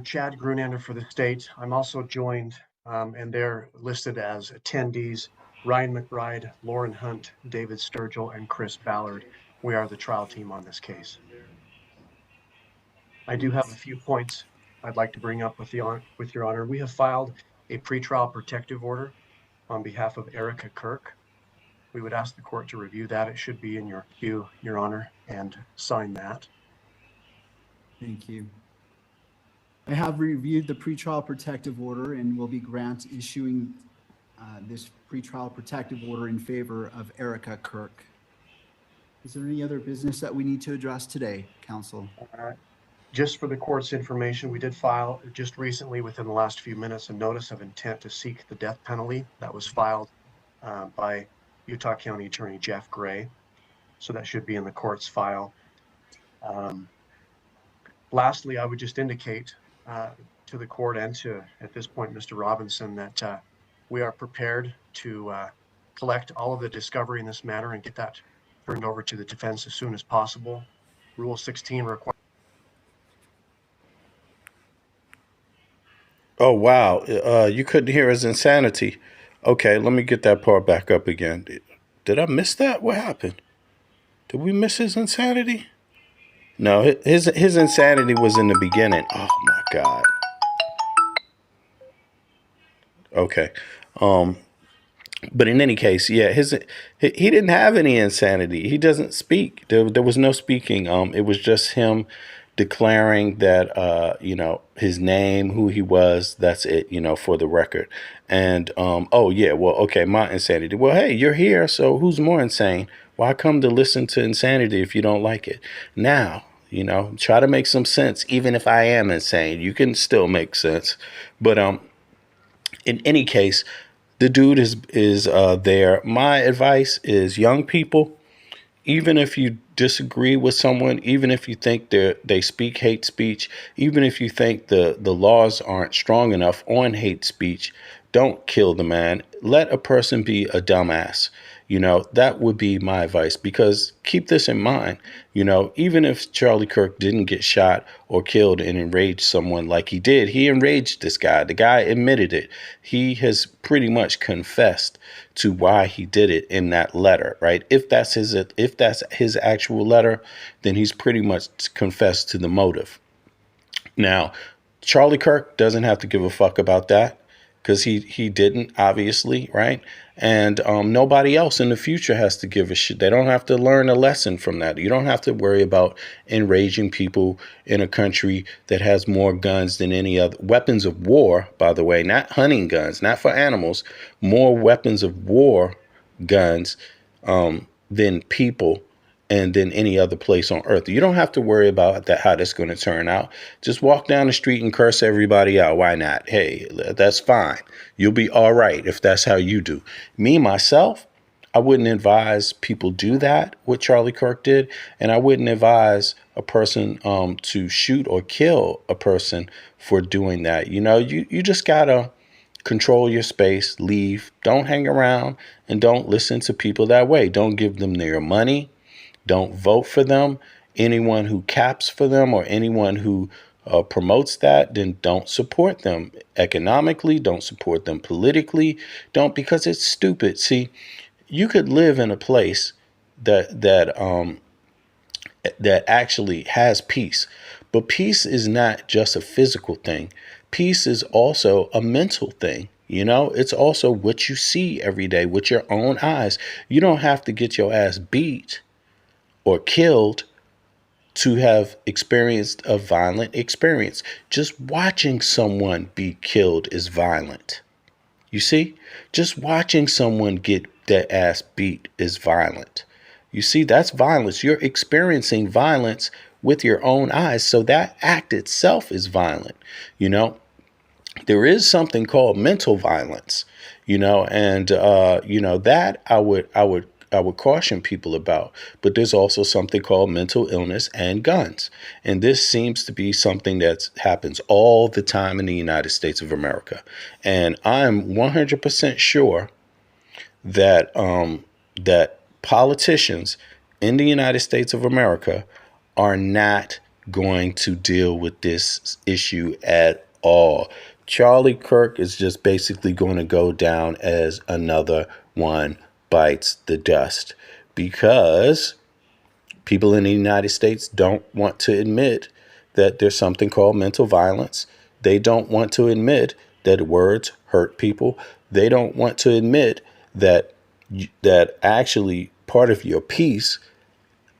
Chad Grunander for the state. I'm also joined, and they're listed as attendees, Ryan McBride, Lauren Hunt, David Sturgill, and Chris Ballard. We are the trial team on this case. I do have a few points I'd like to bring up with Your Honor. We have filed a pretrial protective order on behalf of Erica Kirk. We would ask the court to review that. It should be in your queue, Your Honor, and sign that. Thank you. I have reviewed the pretrial protective order and will be issuing this pretrial protective order in favor of Erica Kirk. Is there any other business that we need to address today, counsel? Just for the court's information, we did file just recently, within the last few minutes, a notice of intent to seek the death penalty that was filed by Utah County Attorney Jeff Gray. So that should be in the court's file. Lastly, I would just indicate to the court and to, at this point, Mr. Robinson, that we are prepared to collect all of the discovery in this matter and get that turned over to the defense as soon as possible. Rule 16 requires. Oh, wow. You couldn't hear his insanity. Okay, let me get that part back up again. Did I miss that? What happened? Did we miss his insanity? No, his insanity was in the beginning. Oh, my God. Okay. But in any case, yeah, he didn't have any insanity. He doesn't speak. There was no speaking. It was just him declaring that, his name, who he was. That's it, for the record. And, oh, yeah, well, okay, my insanity. Well, hey, you're here, so who's more insane? Why come to listen to insanity if you don't like it? Now, try to make some sense. Even if I am insane, you can still make sense. But in any case, the dude is there. My advice is, young people, even if you disagree with someone, even if you think they speak hate speech, even if you think the laws aren't strong enough on hate speech, don't kill the man. Let a person be a dumbass. That would be my advice, because keep this in mind, even if Charlie Kirk didn't get shot or killed and enraged someone like he did, he enraged this guy. The guy admitted it. He has pretty much confessed to why he did it in that letter, right? If that's his actual letter, then he's pretty much confessed to the motive. Now, Charlie Kirk doesn't have to give a fuck about that, because he didn't, obviously, right? And nobody else in the future has to give a shit. They don't have to learn a lesson from that. You don't have to worry about enraging people in a country that has more guns than any other. Weapons of war, by the way, not hunting guns, not for animals, more weapons of war guns than people and than any other place on earth. You don't have to worry about that, how that's going to turn out. Just walk down the street and curse everybody out. Why not? Hey, that's fine. You'll be all right if that's how you do. Me, myself, I wouldn't advise people do that, what Charlie Kirk did. And I wouldn't advise a person to shoot or kill a person for doing that. You just got to control your space, leave, don't hang around, and don't listen to people that way. Don't give them their money. Don't vote for them. Anyone who caps for them or anyone who promotes that, then don't support them economically. Don't support them politically. Don't, because it's stupid. See, you could live in a place that actually has peace, but peace is not just a physical thing. Peace is also a mental thing. It's also what you see every day with your own eyes. You don't have to get your ass beat or killed to have experienced a violent experience. Just watching someone be killed is violent. You see, just watching someone get their ass beat is violent. You see, that's violence. You're experiencing violence with your own eyes. So that act itself is violent. You know, there is something called mental violence, and, that I would caution people about. But there's also something called mental illness and guns. And this seems to be something that happens all the time in the United States of America. And I'm 100% sure that that politicians in the United States of America are not going to deal with this issue at all. Charlie Kirk is just basically going to go down as another one bites the dust, because people in the United States don't want to admit that there's something called mental violence. They don't want to admit that words hurt people. They don't want to admit that actually part of your peace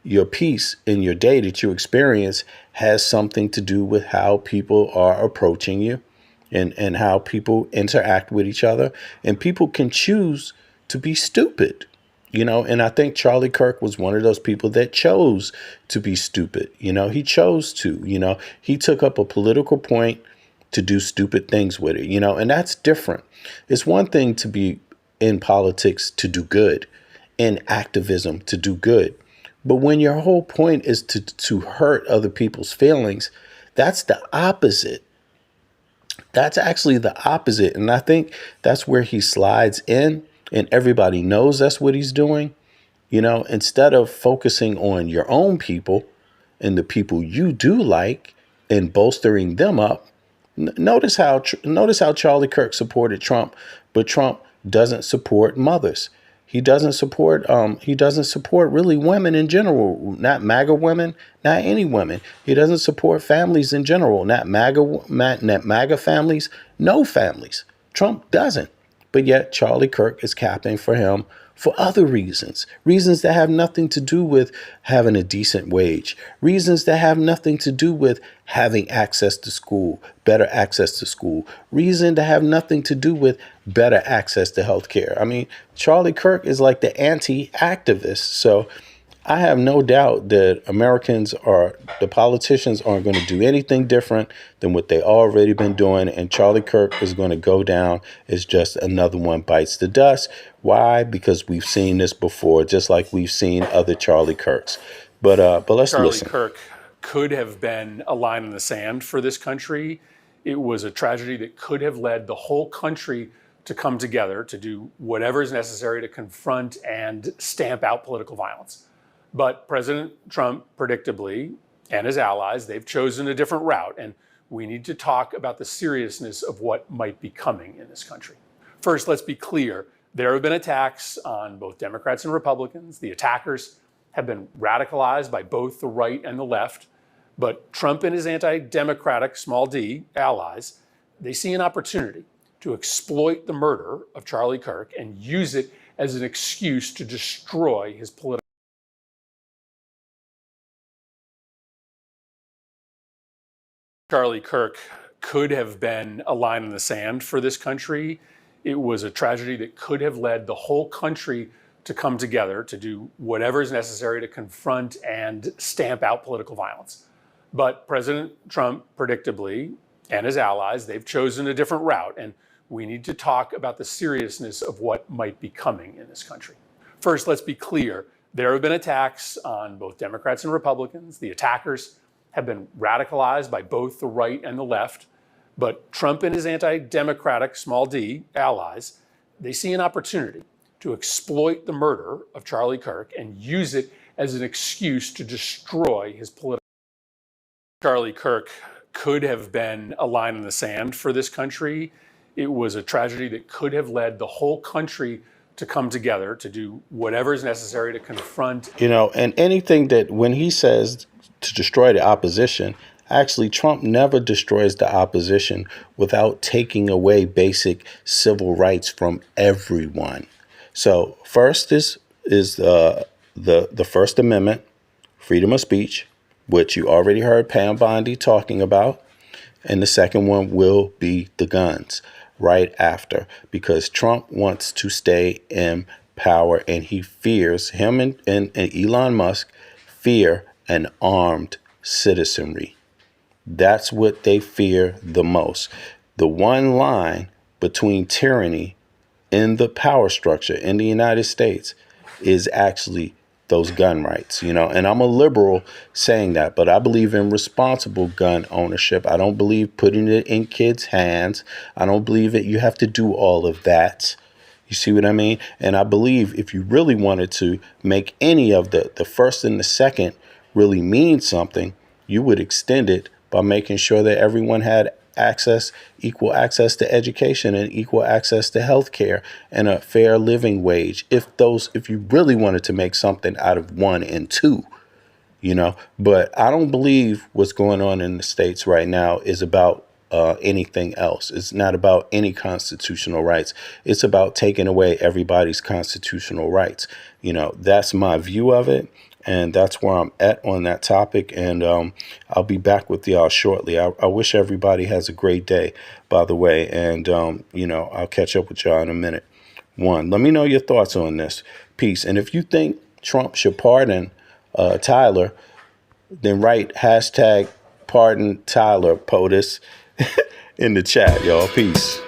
in your day that you experience has something to do with how people are approaching you and how people interact with each other. And people can choose to be stupid, and I think Charlie Kirk was one of those people that chose to be stupid. He chose to, he took up a political point to do stupid things with it, and that's different. It's one thing to be in politics to do good, in activism to do good. But when your whole point is to hurt other people's feelings, that's the opposite. That's actually the opposite. And I think that's where he slides in, and everybody knows that's what he's doing. Instead of focusing on your own people and the people you do like and bolstering them up. Notice how Charlie Kirk supported Trump, but Trump doesn't support mothers. He doesn't support really women in general, not MAGA women, not any women. He doesn't support families in general, not MAGA families, no families. Trump doesn't. But yet Charlie Kirk is capping for him for other reasons that have nothing to do with having a decent wage, reasons that have nothing to do with having access to school, better access to school, reason to have nothing to do with better access to healthcare. I mean, Charlie Kirk is like the anti-activist. So I have no doubt that the politicians aren't going to do anything different than what they already been doing. And Charlie Kirk is going to go down as just another one bites the dust. Why? Because we've seen this before, just like we've seen other Charlie Kirks. But let's listen. Charlie Kirk could have been a line in the sand for this country. It was a tragedy that could have led the whole country to come together to do whatever is necessary to confront and stamp out political violence. But President Trump, predictably, and his allies, they've chosen a different route. And we need to talk about the seriousness of what might be coming in this country. First, let's be clear. There have been attacks on both Democrats and Republicans. The attackers have been radicalized by both the right and the left. But Trump and his anti-democratic, small d, allies, they see an opportunity to exploit the murder of Charlie Kirk and use it as an excuse to destroy his political. Charlie Kirk could have been a line in the sand for this country. It was a tragedy that could have led the whole country to come together to do whatever is necessary to confront and stamp out political violence. But President Trump, predictably, and his allies, they've chosen a different route. And we need to talk about the seriousness of what might be coming in this country. First, let's be clear. There have been attacks on both Democrats and Republicans. The attackers have been radicalized by both the right and the left. But Trump and his anti-democratic, small d, allies, they see an opportunity to exploit the murder of Charlie Kirk and use it as an excuse to destroy his political. Charlie Kirk could have been a line in the sand for this country. It was a tragedy that could have led the whole country to come together to do whatever is necessary to confront. And anything that when he says to destroy the opposition, actually Trump never destroys the opposition without taking away basic civil rights from everyone. So first is the First Amendment, freedom of speech, which you already heard Pam Bondi talking about. And the second one will be the guns right after, because Trump wants to stay in power, and he fears, him and Elon Musk fear an armed citizenry. That's what they fear the most. The one line between tyranny in the power structure in the United States is actually those gun rights, and I'm a liberal saying that, but I believe in responsible gun ownership. I don't believe putting it in kids' hands. I don't believe that you have to do all of that. You see what I mean? And I believe if you really wanted to make any of the first and the second really mean something, you would extend it by making sure that everyone had equal access to education and equal access to health care and a fair living wage. If you really wanted to make something out of one and two, but I don't believe what's going on in the States right now is about anything else. It's not about any constitutional rights. It's about taking away everybody's constitutional rights. That's my view of it. And that's where I'm at on that topic. And I'll be back with y'all shortly. I wish everybody has a great day, by the way. And, I'll catch up with y'all in a minute. One, let me know your thoughts on this. Peace. And if you think Trump should pardon Tyler, then write #pardon Tyler POTUS in the chat, y'all. Peace.